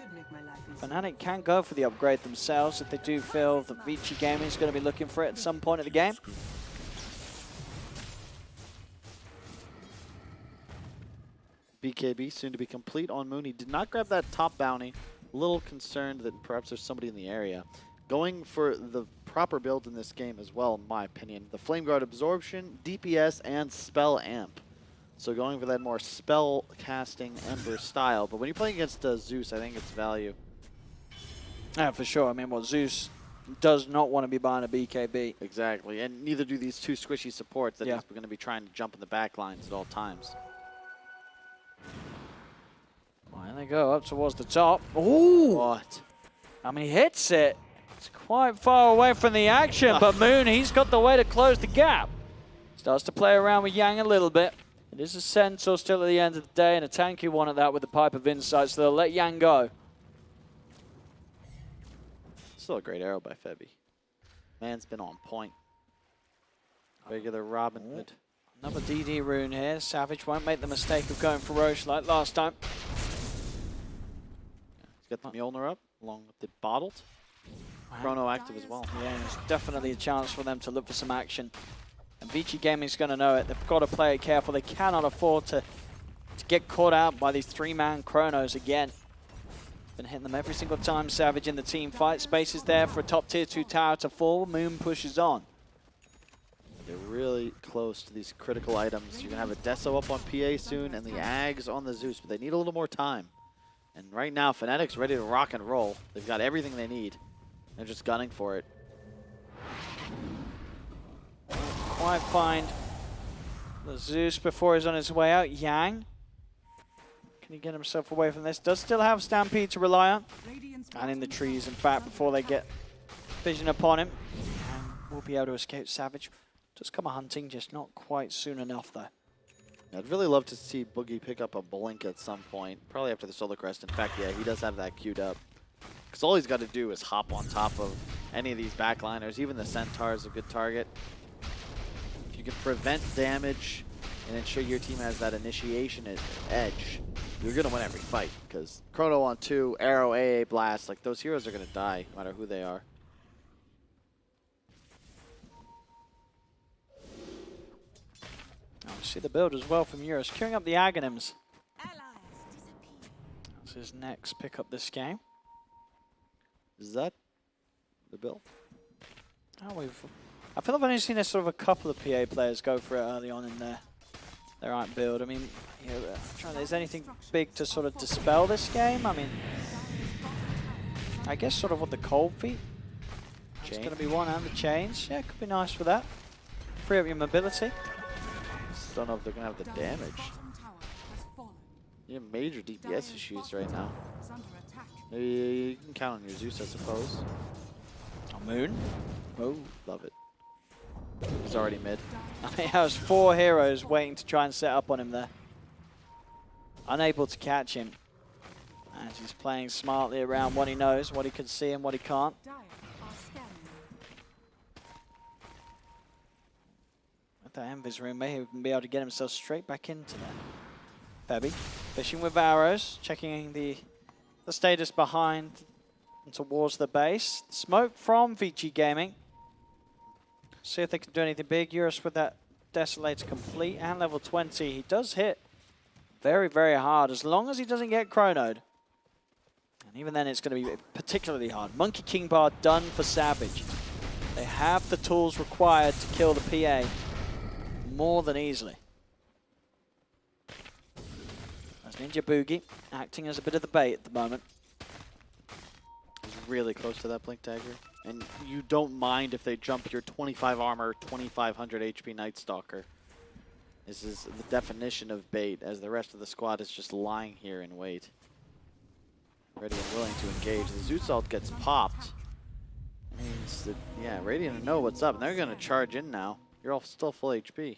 Fnatic can go for the upgrade themselves if they do feel that Vici Gaming is going to be looking for it at some point of the game. BKB soon to be complete on Moon. He did not grab that top bounty. A little concerned that perhaps there's somebody in the area. Going for the proper build in this game as well, in my opinion. The Flame Guard Absorption, DPS, and Spell Amp. So going for that more spell casting Ember style. But when you're playing against Zeus, I think it's value. Yeah, for sure. I mean, well, Zeus does not want to be buying a BKB. Exactly, and neither do these two squishy supports that Yeah. he's going to be trying to jump in the back lines at all times. Well, and they go up towards the top. Ooh! What? I mean, he hits it. It's quite far away from the action, but Moon, he's got the way to close the gap. Starts to play around with Yang a little bit. It is a Centaur still at the end of the day, and a tanky one at that with the Pipe of Insight, so they'll let Yang go. Still a great arrow by Febby. Man's been on point. Regular Robin Hood. Another DD rune here. Savage won't make the mistake of going for Roche like last time. He's got the Mjolnir up, along with the Bottled. Chrono active as well. Yeah, there's definitely a chance for them to look for some action. And Vici Gaming's going to know it. They've got to play it careful. They cannot afford to get caught out by these three-man Chronos again. Been hitting them every single time. Savage in the team fight. Space is there for a top tier 2 tower to fall. Moon pushes on. They're really close to these critical items. You're going to have a Deso up on PA soon and the Ags on the Zeus, but they need a little more time. And right now, Fnatic's ready to rock and roll. They've got everything they need. They're just gunning for it. Quite find the Zeus before he's on his way out. Yang. Can he get himself away from this? Does still have Stampede to rely on. And in the trees, in fact, before they get vision upon him. And we'll be able to escape Savage. Does come a hunting, just not quite soon enough, though. I'd really love to see Boogie pick up a Blink at some point. Probably after the Solar Crest. In fact, yeah, he does have that queued up. Because all he's got to do is hop on top of any of these backliners. Even the Centaur is a good target. If you can prevent damage and ensure your team has that initiation edge, you're going to win every fight. Because Chrono on 2, Arrow, AA, Blast, like those heroes are going to die no matter who they are. Oh, see the build as well from Eurus. Queuing up the Aghanims. That's his next pick up this game. Is that the build? Oh, I feel I've only seen a sort of a couple of PA players go for it early on in their right build. I mean, you know, is anything big to sort of dispel this game? I mean, I guess sort of what the cold feet. It's going to be one, and the chains. Yeah, it could be nice for that. Free up your mobility. Don't know if they're going to have the damage. You have major DPS issues right now. You can count on your Zeus, I suppose. Oh, Moon. Oh, love it. He's already mid. I mean, there's 4 heroes waiting to try and set up on him there. Unable to catch him. As he's playing smartly around what he knows, what he can see and what he can't. With that Envy's room, may even be able to get himself straight back into there. Febby fishing with arrows, checking the status behind and towards the base. Smoke from Vici Gaming. See if they can do anything big. Eurus with that Desolator complete and level 20. He does hit very, very hard as long as he doesn't get chronoed. And even then it's going to be particularly hard. Monkey King Bar done for Savage. They have the tools required to kill the PA more than easily. That's Ninja Boogie acting as a bit of the bait at the moment. He's really close to that Blink Dagger. And you don't mind if they jump your 25 armor, 2500 HP Night Stalker. This is the definition of bait, as the rest of the squad is just lying here in wait. Ready and willing to engage. The Zeus ult gets popped. Means that, yeah, Radiant know what's up, and they're going to charge in now. You're all still full HP.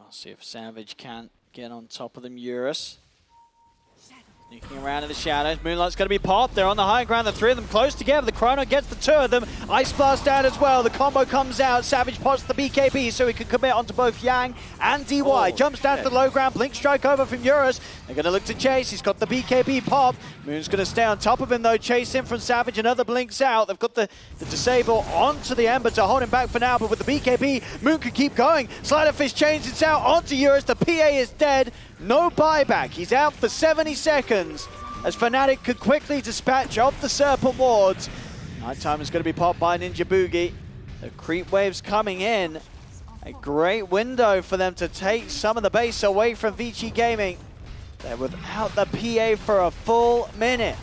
I'll see if Savage can't get on top of them. Eurus Sneaking around in the shadows. Moonlight's going to be popped. They're on the high ground. The three of them close together. The Chrono gets the two of them. Ice Blast out as well. The combo comes out. Savage pots the BKB so he can commit onto both Yang and DY. Jumps down to the low ground. Blink strike over from Eurus. They're going to look to chase. He's got the BKB pop. Moon's going to stay on top of him though. Chase in from Savage. Another Blink's out. They've got the disable onto the Ember to hold him back for now. But with the BKB, Moon can keep going. Sliderfish chains it out onto Eurus. The PA is dead. No buyback. He's out for 70 seconds as Fnatic could quickly dispatch off the Serpent wards. Nighttime is going to be popped by Ninja Boogie. The creep wave's coming in. A great window for them to take some of the base away from Vici Gaming. They're without the PA for a full minute.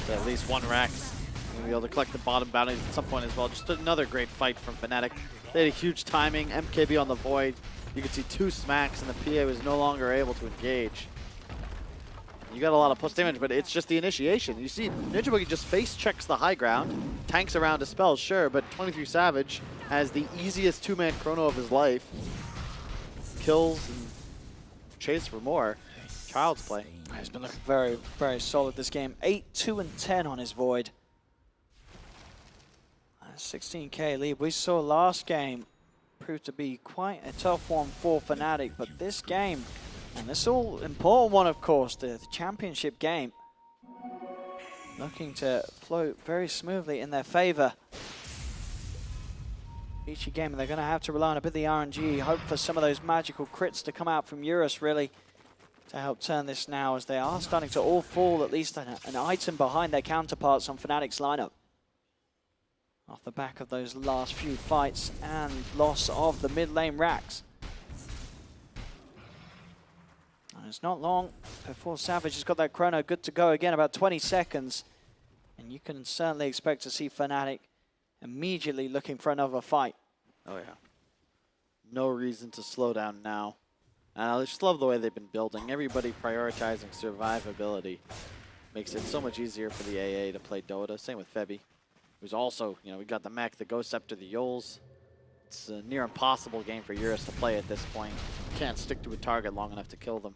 So at least one Rex. We'll be able to collect the bottom bounties at some point as well. Just another great fight from Fnatic. They had a huge timing. MKB on the Void. You could see 2 smacks and the PA was no longer able to engage. You got a lot of plus damage, but it's just the initiation. You see, Ninja Boogie just face checks the high ground, tanks around dispels, sure, but 23 Savage has the easiest 2-man chrono of his life. Kills and chase for more. Child's play. He's been looking very, very solid this game. 8-2-10 on his Void. 16k lead. We saw last game proved to be quite a tough one for Fnatic, but this game, and this all important one, of course, the championship game, looking to float very smoothly in their favor. Each game, they're going to have to rely on a bit of the RNG, hope for some of those magical crits to come out from Eurus, really, to help turn this now, as they are starting to all fall at least an item behind their counterparts on Fnatic's lineup. Off the back of those last few fights and loss of the mid lane racks. And it's not long before Savage has got that chrono good to go again, about 20 seconds. And you can certainly expect to see Fnatic immediately looking for another fight. Oh yeah. No reason to slow down now. And I just love the way they've been building. Everybody prioritizing survivability. Makes it so much easier for the AA to play Dota. Same with Febby. Who's also, you know, we got the mech, the Ghost Scepter, the Yols. It's a near impossible game for Eurus to play at this point. You can't stick to a target long enough to kill them.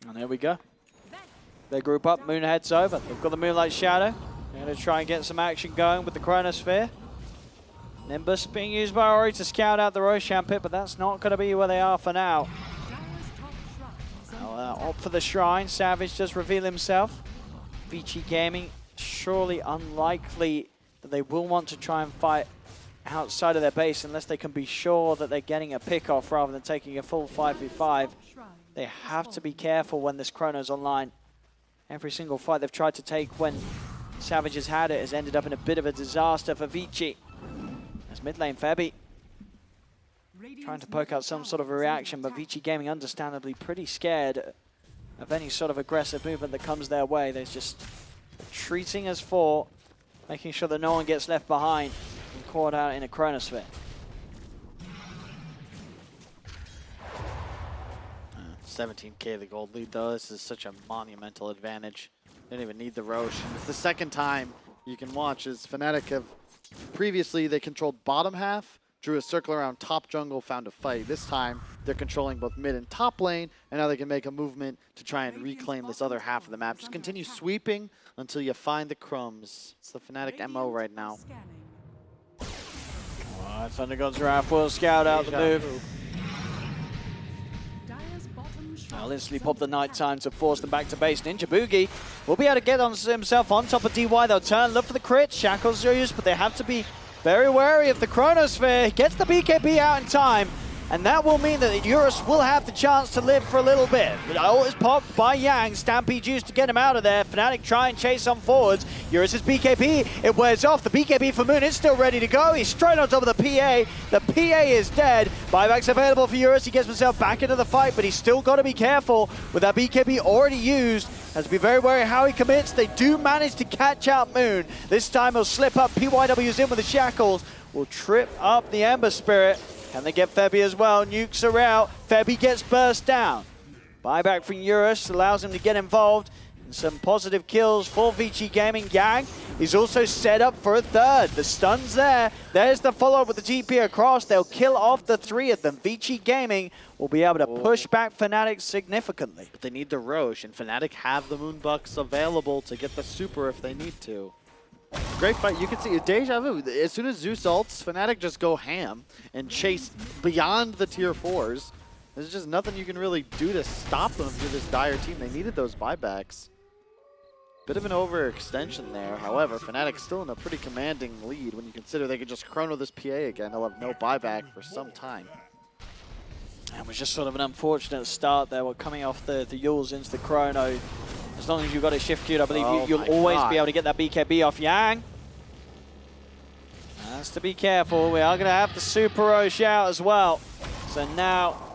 And there we go. They group up, Moon heads over. They've got the Moonlight Shadow. They're going to try and get some action going with the Chronosphere. Nimbus being used by Ori to scout out the Roshan pit, but that's not going to be where they are for now. Opt for the Shrine. Savage does reveal himself. Vici Gaming, surely unlikely that they will want to try and fight outside of their base unless they can be sure that they're getting a pick-off rather than taking a full 5v5. They have to be careful when this Chrono's online. Every single fight they've tried to take when Savage has had it has ended up in a bit of a disaster for Vici. As mid lane Febby trying to poke out some sort of a reaction, but Vici Gaming understandably pretty scared of any sort of aggressive movement that comes their way. They're just treating as 4, making sure that no one gets left behind and caught out in a Chronosphere. 17k the gold lead though. This is such a monumental advantage. They don't even need the Roche. It's the second time you can watch as Fnatic have previously they controlled bottom half, drew a circle around top jungle, found a fight. This time they're controlling both mid and top lane, and now they can make a movement to try and reclaim this other half of the map. Just continue sweeping until you find the crumbs. It's the Fnatic MO right now. Alright, Thunder God's Wrath will scout out the move. I'll instantly pop the Nighttime to force them back to base. Ninja Boogie will be able to get himself on top of DY. They'll turn, look for the crit. Shackles are used, but they have to be very wary of the Chronosphere. He gets the BKB out in time, and that will mean that Eurus will have the chance to live for a little bit. But ult is popped by Yang. Stampede used to get him out of there. Fnatic try and chase on forwards. Eurus's BKB, it wears off. The BKB for Moon is still ready to go. He's straight on top of the PA. The PA is dead. Buyback's available for Eurus. He gets himself back into the fight, but he's still got to be careful with that BKB already used. Has to be very wary how he commits. They do manage to catch out Moon. This time he'll slip up. PYW's in with the shackles. Will trip up the Ember Spirit. Can they get Febby as well? Nukes are out. Febby gets burst down. Buyback from Eurus allows him to get involved. And some positive kills for Vici Gaming. Yang is also set up for a third. The stun's there. There's the follow-up with the TP across. They'll kill off the 3 of them. Vici Gaming will be able to push back Fnatic significantly. But they need the Roche, and Fnatic have the Moonbucks available to get the super if they need to. Great fight. You can see deja vu. As soon as Zeus ults, Fnatic just go ham and chase beyond the tier 4s. There's just nothing you can really do to stop them if you're this dire team. They needed those buybacks. Bit of an overextension there. However, Fnatic's still in a pretty commanding lead when you consider they could just chrono this PA again. They'll have no buyback for some time. And it was just sort of an unfortunate start there. We're coming off the Yules into the chrono. As long as you've got a shift queued, I believe you'll always be able to get that BKB off Yang. Has to be careful. We are going to have the Super Roche out as well. So now,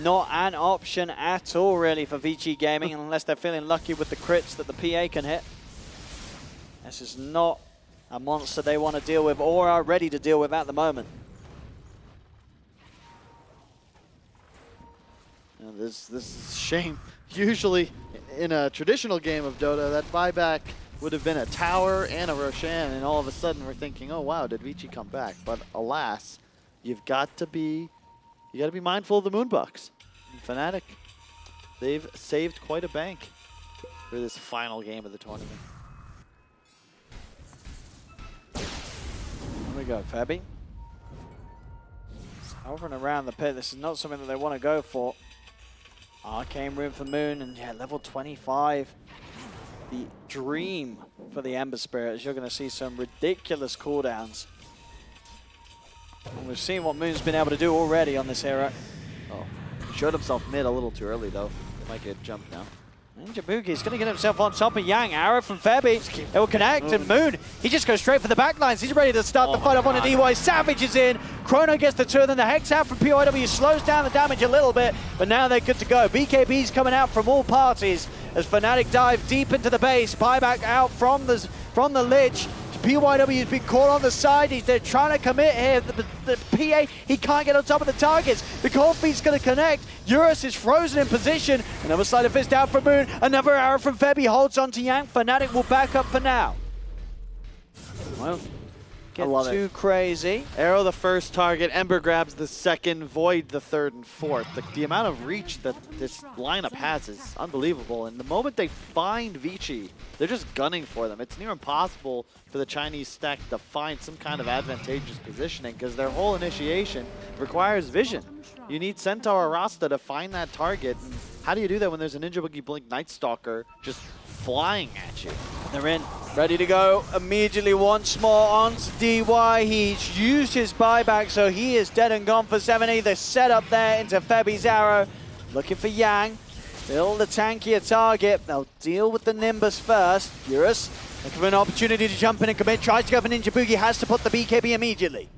not an option at all, really, for Vici Gaming, unless they're feeling lucky with the crits that the PA can hit. This is not a monster they want to deal with or are ready to deal with at the moment. And this is a shame. Usually, in a traditional game of Dota, that buyback would have been a tower and a Roshan, and all of a sudden we're thinking, oh wow, did Vici come back? But alas, you've got to be mindful of the Moonbucks. And Fnatic, they've saved quite a bank for this final game of the tournament. Here we go, Fabi. Hovering around the pit. This is not something that they want to go for. Arcane Rune for Moon, and yeah, level 25. The dream for the Ember Spirit, as you're going to see some ridiculous cooldowns. And we've seen what Moon's been able to do already on this hero. Oh, he showed himself mid a little too early though. They might get jumped now. And Jabuki's going to get himself on top of Yang. Arrow from Fabi. They will connect, and Moon, he just goes straight for the backlines. He's ready to start the fight up on a DY. Savage is in. Chrono gets the 2, then the Hex out from PYW slows down the damage a little bit, but now they're good to go. BKB's coming out from all parties as Fnatic dive deep into the base. Buyback out from the Lich. PYW has been caught on the side. They're trying to commit here. The PA, he can't get on top of the targets. The cold feet's going to connect. Eurus is frozen in position. Another sleight of fist out from Moon. Another arrow from Fabi holds on to Yang. Fnatic will back up for now. Well, get too crazy. Arrow the first target, Ember grabs the second, Void the third and fourth. The amount of reach that this lineup has is unbelievable. And the moment they find Vici, they're just gunning for them. It's near impossible for the Chinese stack to find some kind of advantageous positioning because their whole initiation requires vision. You need Centaur or Rasta to find that target. And how do you do that when there's a Ninja Boogie Blink Night Stalker just flying at you? They're in, ready to go immediately once more on DY. He's used his buyback, so he is dead and gone for 70. The setup there into Fabi's arrow. Looking for Yang. Still the tankier target. They'll deal with the Nimbus first. Eurus looking for an opportunity to jump in and commit. Tries to go for Ninja Boogie. Has to put the BKB immediately.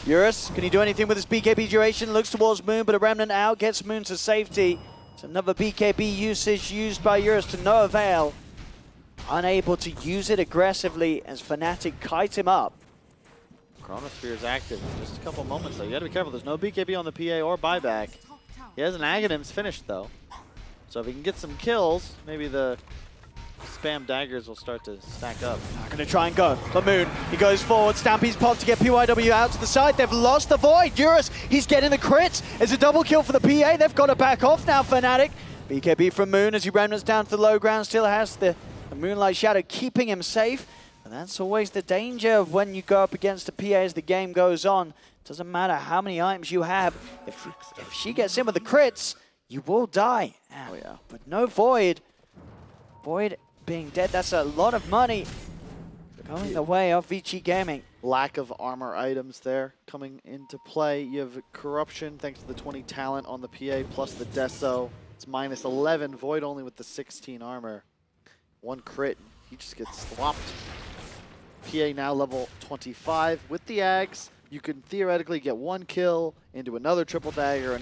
Eurus, can he do anything with his BKB duration? Looks towards Moon, but a Remnant out. Gets Moon to safety. It's another BKB usage used by Eurus to no avail. Unable to use it aggressively as Fnatic kite him up. Chronosphere is active in just a couple moments though. You gotta be careful, there's no BKB on the PA or buyback. He has an Aghanim's finished though. So if he can get some kills, maybe the spam daggers will start to stack up. Not gonna try and go. The Moon, he goes forward, Stampy's pop to get PYW out to the side. They've lost the Void. Eurus, he's getting the crits. It's a double kill for the PA. They've got to back off now, Fnatic. BKB from Moon as he remnants down to the low ground, still has the Moonlight Shadow keeping him safe. And that's always the danger of when you go up against the PA as the game goes on. Doesn't matter how many items you have. If she gets in with the crits, you will die. Oh yeah. But no Void. Void being dead, that's a lot of money going the way of Vici Gaming. Lack of armor items there coming into play. You have Corruption thanks to the 20 talent on the PA plus the Deso. It's minus 11. Void only with the 16 armor. One crit, he just gets swapped. PA now level 25. With the Ags, you can theoretically get one kill into another triple dagger.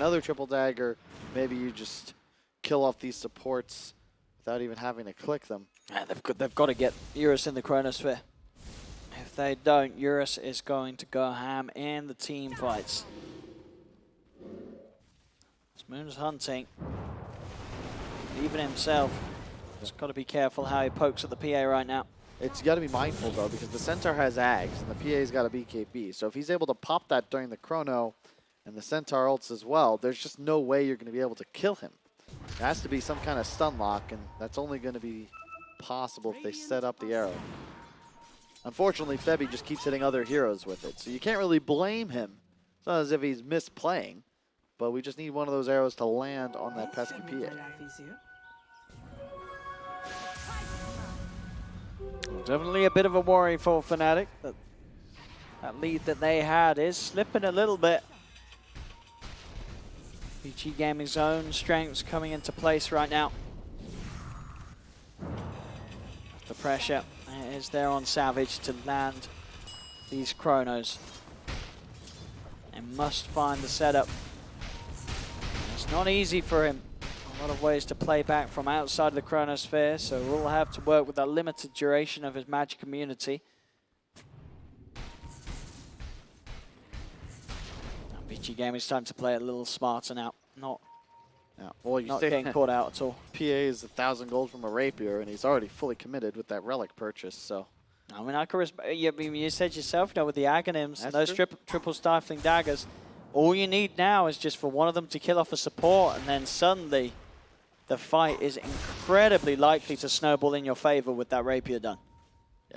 Maybe you just kill off these supports without even having to click them. Yeah, they've got to get Eurus in the Chronosphere. If they don't, Eurus is going to go ham in the team fights. Moon's hunting. Even himself Just got to be careful how he pokes at the PA right now. It's got to be mindful, though, because the Centaur has Ags, and the PA's got a BKB. So if he's able to pop that during the Chrono and the Centaur ults as well, there's just no way you're going to be able to kill him. There has to be some kind of stun lock, and that's only going to be possible if they set up the arrow. Unfortunately, Febby just keeps hitting other heroes with it, so you can't really blame him. It's not as if he's misplaying, but we just need one of those arrows to land on that pesky PA. Definitely a bit of a worry for Fnatic. That lead that they had is slipping a little bit. VG Gaming's own strengths coming into place right now. The pressure is there on Savage to land these Chronos. They must find the setup. It's not easy for him. A lot of ways to play back from outside of the Chronosphere, so we'll have to work with that limited duration of his magic immunity. VG Gaming is starting to play a little smarter now, not getting caught out at all. PA is 1,000 gold from a rapier, and he's already fully committed with that relic purchase. So, I mean, I can you said yourself, with the Aghanims and those triple stifling daggers, all you need now is just for one of them to kill off a support, and then suddenly the fight is incredibly likely to snowball in your favor with that rapier done.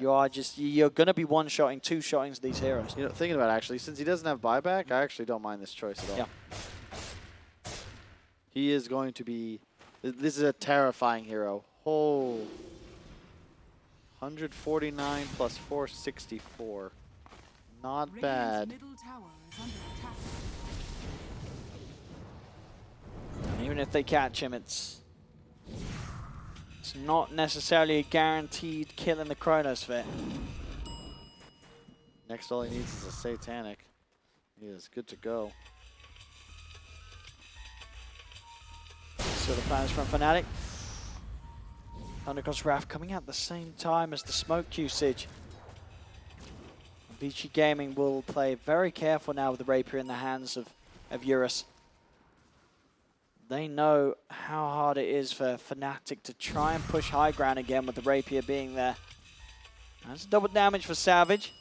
Yeah. You're going to be one-shotting, two-shotting these heroes. you know, thinking about it, actually, since he doesn't have buyback, I actually don't mind this choice at all. Yeah. He is going to be. This is a terrifying hero. Oh, 149 plus 464. Not bad. And even if they catch him, it's not necessarily a guaranteed kill in the Chronosphere. Next, all he needs is a Satanic. He is good to go. So the plans from Fnatic. Thundercross Wrath coming out at the same time as the smoke usage. VG Gaming will play very careful now with the rapier in the hands of Eurus. They know how hard it is for Fnatic to try and push high ground again with the rapier being there. That's double damage for Savage.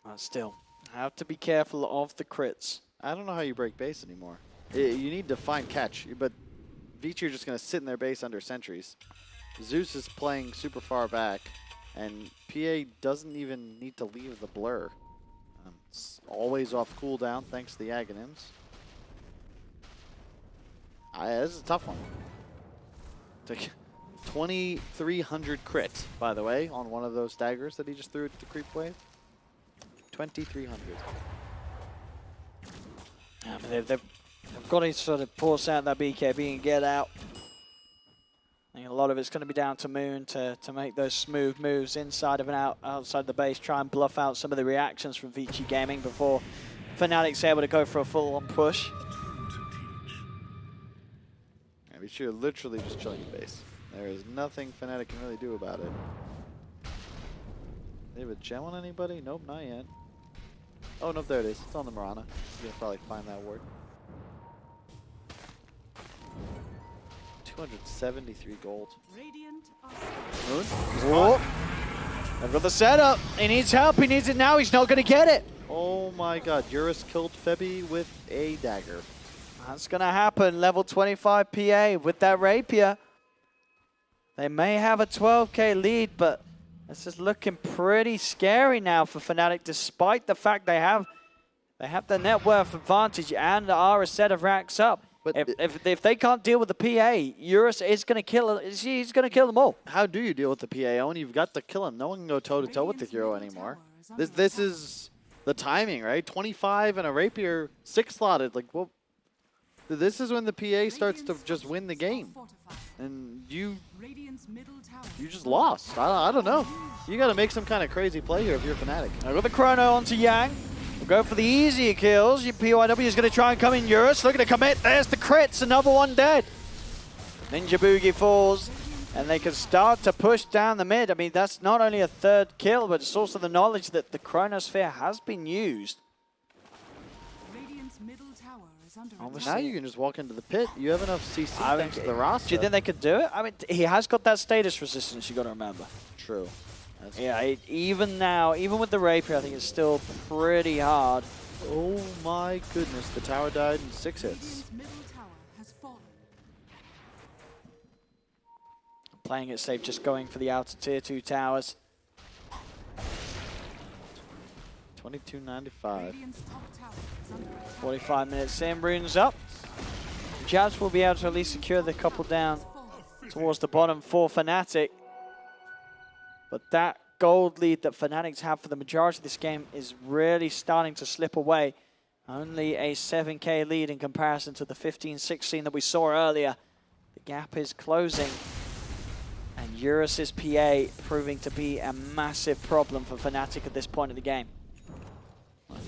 But still, have to be careful of the crits. I don't know how you break base anymore. You need to find catch, but Vici are just going to sit in their base under sentries. Zeus is playing super far back, and PA doesn't even need to leave the blur. It's always off cooldown thanks to the Aghanims. This is a tough one. 2,300 crit, by the way, on one of those daggers that he just threw at the creep wave. 2,300. Yeah, but they've got to sort of force out that BKB and get out. I think a lot of it's going to be down to Moon to make those smooth moves inside of and outside the base, try and bluff out some of the reactions from VG Gaming before Fnatic's able to go for a full-on push. Yeah, Vici are literally just chilling in base. There is nothing Fnatic can really do about it. They have a gem on anybody? Nope, not yet. Oh, nope, there it is. It's on the Mirana. You'll probably find that word. 273 gold. Moon. Whoa. They've got the setup. He needs help. He needs it now. He's not going to get it. Oh my god, Eurus killed Febby with a dagger. That's going to happen. Level 25 PA with that rapier. They may have a 12k lead, but this is looking pretty scary now for Fnatic, despite the fact they have the net worth advantage and are a set of racks up. But if they can't deal with the PA, Eurus is going to kill. He's going to kill them all. How do you deal with the PA, Owen? You've got to kill him. No one can go toe-to-toe with the hero anymore. This is the timing, right? 25 and a rapier, 6-slotted. Like, well, this is when the PA starts to just win the game. And you just lost. I don't know. You got to make some kind of crazy play here if you're Fnatic. I got the chrono onto Yang. We'll go for the easier kills. Your PYW is going to try and come in. Eurus looking to commit. There's the crits. Another one dead. Ninja Boogie falls. And they can start to push down the mid. I mean, that's not only a third kill, but it's also the knowledge that the Chronosphere has been used. tower is under Now you can just walk into the pit. You have enough CC thanks to the roster. Do you think they could do it? I mean, he has got that status resistance, you got to remember. True. Yeah, even now, even with the Rapier, I think it's still pretty hard. Oh my goodness, the tower died in 6 hits. Radiant's middle tower has fallen. Playing it safe, just going for the outer tier 2 towers. 22.95. Radiant's top tower is under attack. 45 minutes in, runes up. Jabs will be able to at least secure the couple down towards the bottom for Fnatic. But that gold lead that Fnatic's have for the majority of this game is really starting to slip away. Only a 7k lead in comparison to the 15-16 that we saw earlier. The gap is closing. And Eurus's PA proving to be a massive problem for Fnatic at this point of the game.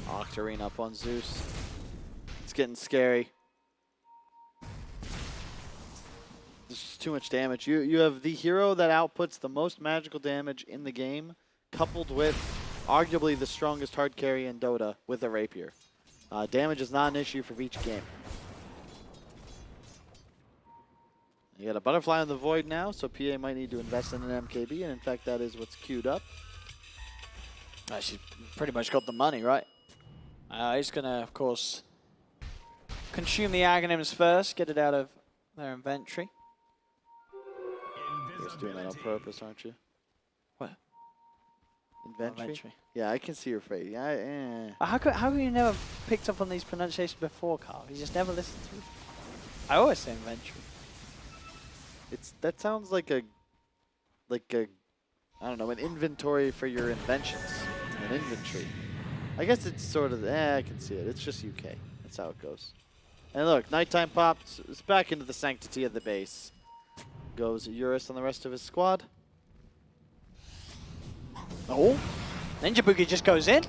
Octarine up on Zeus. It's getting scary. There's just too much damage. You have the hero that outputs the most magical damage in the game, coupled with arguably the strongest hard carry in Dota with a Rapier. Damage is not an issue for each game. You got a Butterfly in the Void now, so PA might need to invest in an MKB, and in fact that is what's queued up. She's pretty much got the money, right? He's going to, of course, consume the Aghanims first, get it out of their inventory. You're just doing that on purpose, aren't you? What? Inventory? Yeah, I can see your face. Yeah, How come you never picked up on these pronunciations before, Carl? You just never listened to it. I always say inventory. That sounds like a I don't know, an inventory for your inventions. An inventory. I guess it's sort of I can see it. It's just UK. That's how it goes. And look, nighttime popped. It's back into the sanctity of the base. Goes Eurus and the rest of his squad. Oh, Ninja Boogie just goes in.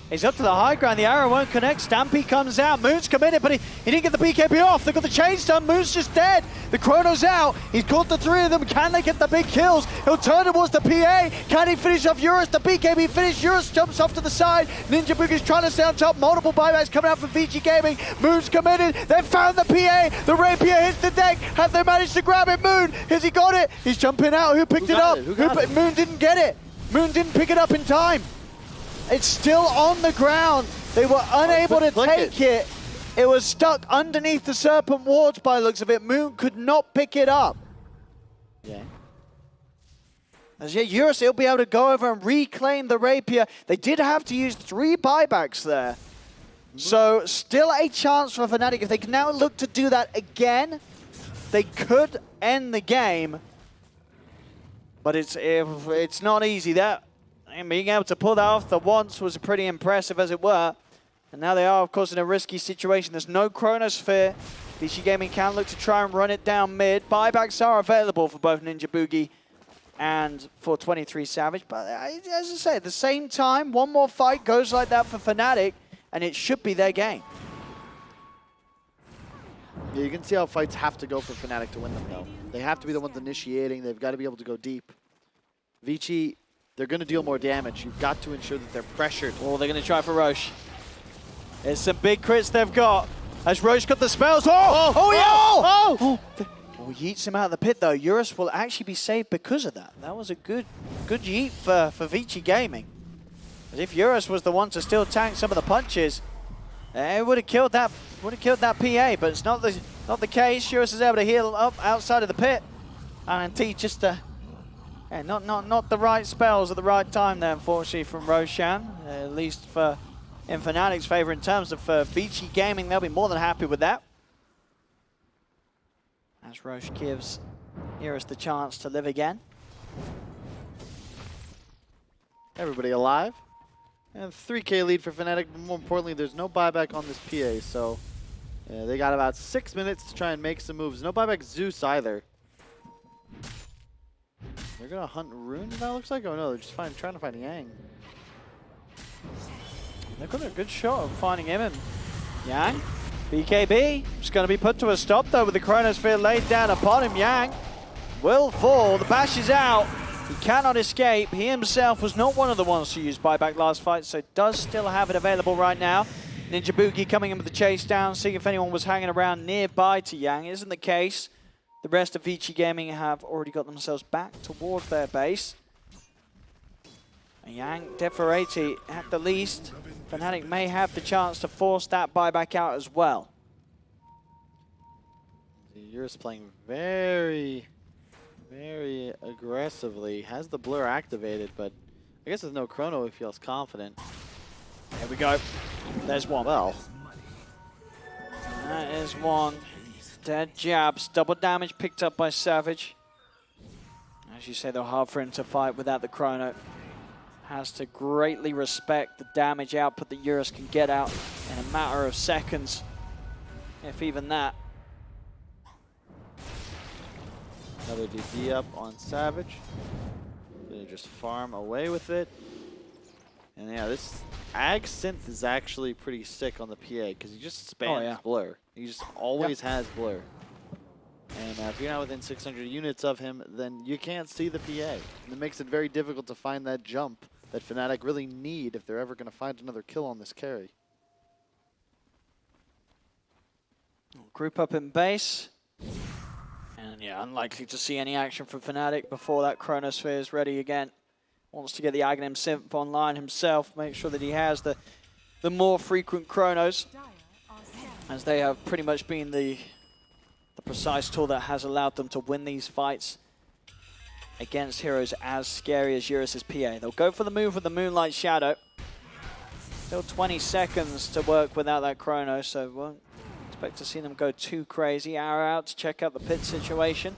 He's up to the high ground. The arrow won't connect. Stampy comes out. Moon's committed, but he didn't get the BKB off. They've got the chains done. Moon's just dead. The Chrono's out. He's caught the 3 of them. Can they get the big kills? He'll turn towards the PA. Can he finish off Eurus? The BKB finish. Eurus jumps off to the side. Ninja Boogie's trying to stay on top. Multiple buybacks coming out from VG Gaming. Moon's committed. They've found the PA. The Rapier hits the deck. Have they managed to grab it? Moon, has he got it? He's jumping out. Who picked it up? Moon didn't get it. Moon didn't pick it up in time. It's still on the ground. They were unable to take it. It was stuck underneath the Serpent Wards by the looks of it. Moon could not pick it up. Yeah. As yet, Eurus will be able to go over and reclaim the Rapier. They did have to use 3 buybacks there. So still a chance for Fnatic. If they can now look to do that again, they could end the game. But it's not easy. And being able to pull that off the once was pretty impressive, as it were. And now they are, of course, in a risky situation. There's no Chronosphere. VG Gaming can look to try and run it down mid. Buybacks are available for both Ninja Boogie and for 23 Savage. But as I say, at the same time, one more fight goes like that for Fnatic, and it should be their game. Yeah, you can see how fights have to go for Fnatic to win them, though. They have to be the ones initiating. They've got to be able to go deep. Vici, they're going to deal more damage. You've got to ensure that they're pressured. Oh, they're going to try for Roche. There's some big crits they've got. Has Roche got the spells? Oh, yeets him out of the pit, though. Eurus will actually be saved because of that. That was a good yeet for Vici Gaming. As if Eurus was the one to still tank some of the punches, it would have killed that PA, but it's not the case. Eurus is able to heal up outside of the pit. And indeed, just not the right spells at the right time there, unfortunately, from Roshan. At least in Fnatic's favor in terms of Vici Gaming, they'll be more than happy with that. As Roche gives Eurus the chance to live again. Everybody alive. And 3k lead for Fnatic, but more importantly, there's no buyback on this PA, so they got about 6 minutes to try and make some moves. No buyback Zeus either. They're going to hunt Rune, that looks like? Oh no, they're just trying to find Yang. They've got a good shot of finding him and Yang. BKB is going to be put to a stop, though, with the Chronosphere laid down upon him. Yang will fall. The bash is out. He cannot escape. He himself was not one of the ones to use buyback last fight, so does still have it available right now. Ninja Boogie coming in with the chase down, seeing if anyone was hanging around nearby to Yang. Isn't the case. The rest of Vici Gaming have already got themselves back towards their base. And Yang, dead for 80 at the least. Fnatic may have the chance to force that buyback out as well. Eurus playing very, very aggressively. Has the blur activated, but I guess with no chrono, he feels confident. There we go. There's one. Well, That is one. Dead jabs. Double damage picked up by Savage. As you say, they're hard for him to fight without the chrono. Has to greatly respect the damage output that Eurus can get out in a matter of seconds, if even that. another DD up on Savage. Gonna just farm away with it. And yeah, this Ag Synth is actually pretty sick on the PA because he just spams Blur. He just always has Blur. And if you're not within 600 units of him, then you can't see the PA. And it makes it very difficult to find that jump that Fnatic really need if they're ever going to find another kill on this carry. Group up in base. And yeah, unlikely to see any action from Fnatic before that Chronosphere is ready again. Wants to get the Aghanim Synth online himself, make sure that he has the more frequent chronos, as they have pretty much been the precise tool that has allowed them to win these fights against heroes as scary as Eurus' PA. They'll go for the move with the Moonlight Shadow. Still 20 seconds to work without that chrono, so won't expect to see them go too crazy. Arrow out to check out the pit situation.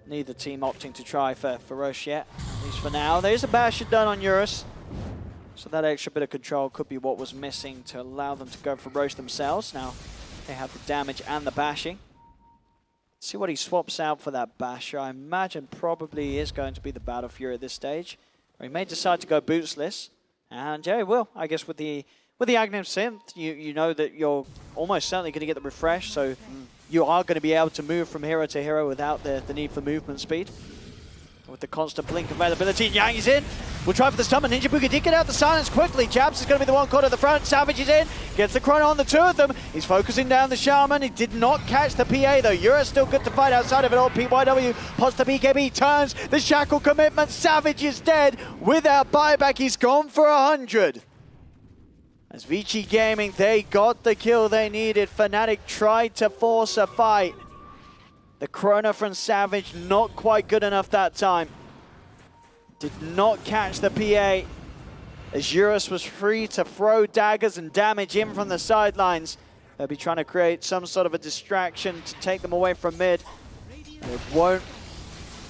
Neither team opting to try for Roche yet, at least for now. There's a basher done on Eurus, so that extra bit of control could be what was missing to allow them to go for Roche themselves. Now they have the damage and the bashing. See what he swaps out for that basher. I imagine probably is going to be the Battle Fury at this stage. Or he may decide to go bootsless, and yeah, he will. I guess with the Aghanim Synth, you know that you're almost certainly going to get the refresh, so you are going to be able to move from hero to hero without the need for movement speed. With the constant blink availability, Yang is in. We'll try for the stun, and Ninja Boogie did get out the silence quickly. Jabs is going to be the one caught at the front. Savage is in. Gets the chrono on the two of them. He's focusing down the Shaman. He did not catch the PA though. Eurus still good to fight outside of it all. PYW pots the BKB, turns the shackle commitment. Savage is dead. Without buyback, he's gone for 100. As Vici Gaming, they got the kill they needed. Fnatic tried to force a fight. The chrono from Savage, not quite good enough that time. Did not catch the PA, as Eurus was free to throw daggers and damage in from the sidelines. They'll be trying to create some sort of a distraction to take them away from mid. And it won't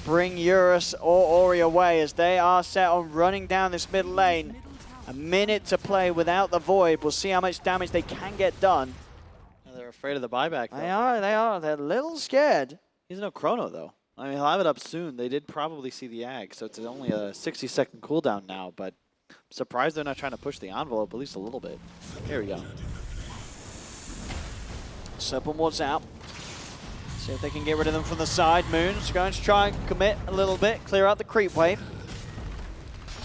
bring Eurus or Ori away, as they are set on running down this mid lane. A minute to play without the Void. We'll see how much damage they can get done. They're afraid of the buyback, though. They are. They're a little scared. He's no chrono, though. I mean, he'll have it up soon. They did probably see the Ag, so it's only a 60-second cooldown now, but I'm surprised they're not trying to push the envelope at least a little bit. Here we go. Serpent Ward's out. See if they can get rid of them from the side. Moon's going to try and commit a little bit, clear out the creep wave.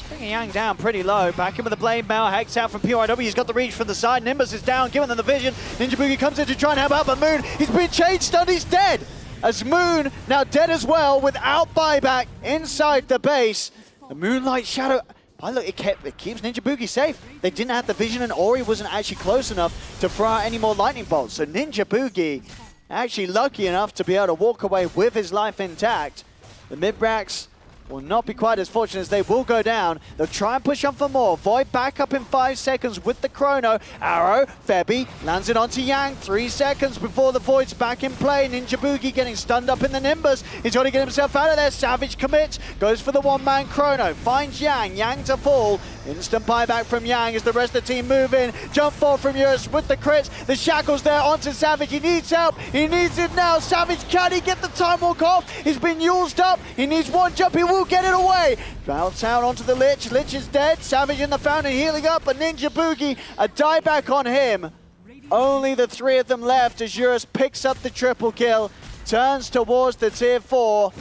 Bringing Yang down pretty low. Back in with the Blade Mail. Hex out from PYW. He's got the reach from the side. Nimbus is down, giving them the vision. Ninja Boogie comes in to try and help out, but Moon, he's been chain stunned. He's dead. As Moon now dead as well without buyback inside the base. The Moonlight Shadow. Oh, look, it keeps Ninja Boogie safe. They didn't have the vision, and Ori wasn't actually close enough to throw out any more lightning bolts. So Ninja Boogie actually lucky enough to be able to walk away with his life intact. The mid-bracks will not be quite as fortunate, as they will go down. They'll try and push on for more. Void back up in 5 seconds with the chrono. Arrow, Febby lands it onto Yang. 3 seconds before the Void's back in play. Ninja Boogie getting stunned up in the Nimbus. He's got to get himself out of there. Savage commits, goes for the one-man chrono. Finds Yang, Yang to fall. Instant buyback from Yang as the rest of the team move in. Jump forward from Eurus with the crits. The shackles there onto Savage. He needs help. He needs it now. Savage, can he get the time walk off? He's been used up. He needs one jump. He will get it away. Bounce out onto the Lich. Lich is dead. Savage in the fountain healing up. But Ninja Boogie, a dieback on him. Only the 3 of them left as Eurus picks up the triple kill. Turns towards the tier 4.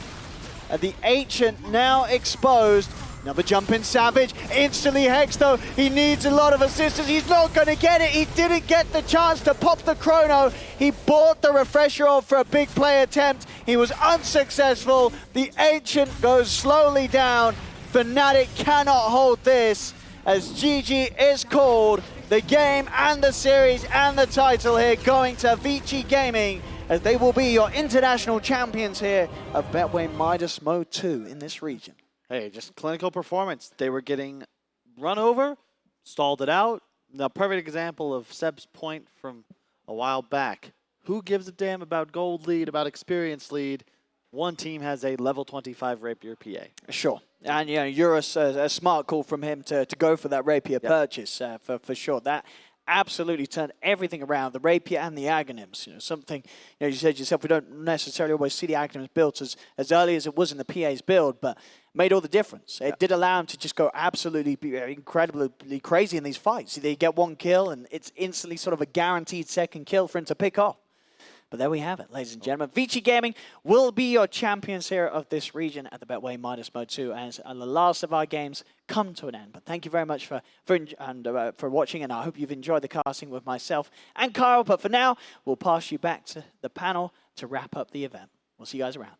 And the Ancient now exposed. Another jump in Savage. Instantly Hex, though. He needs a lot of assistance. He's not going to get it. He didn't get the chance to pop the chrono. He bought the refresher off for a big play attempt. He was unsuccessful. The Ancient goes slowly down. Fnatic cannot hold this as GG is called. The game and the series and the title here going to Vici Gaming, as they will be your international champions here of Betway Midas Mode 2 in this region. Hey, just clinical performance. They were getting run over, stalled it out. The perfect example of Seb's point from a while back. Who gives a damn about gold lead, about experience lead? One team has a level 25 Rapier PA. Sure. And, you know, Eurus, a smart call from him to go for that Rapier purchase, for sure. That absolutely turned everything around, the Rapier and the Aghanims. You know, something, you know, you said yourself, we don't necessarily always see the Aghanims built as early as it was in the PA's build, but made all the difference. It did allow him to just go absolutely incredibly crazy in these fights. They get one kill, and it's instantly sort of a guaranteed second kill for him to pick off. But there we have it, ladies and gentlemen. Vici Gaming will be your champions here of this region at the Betway Midas Mode 2 as the last of our games come to an end. But thank you very much for watching, and I hope you've enjoyed the casting with myself and Kyle. But for now, we'll pass you back to the panel to wrap up the event. We'll see you guys around.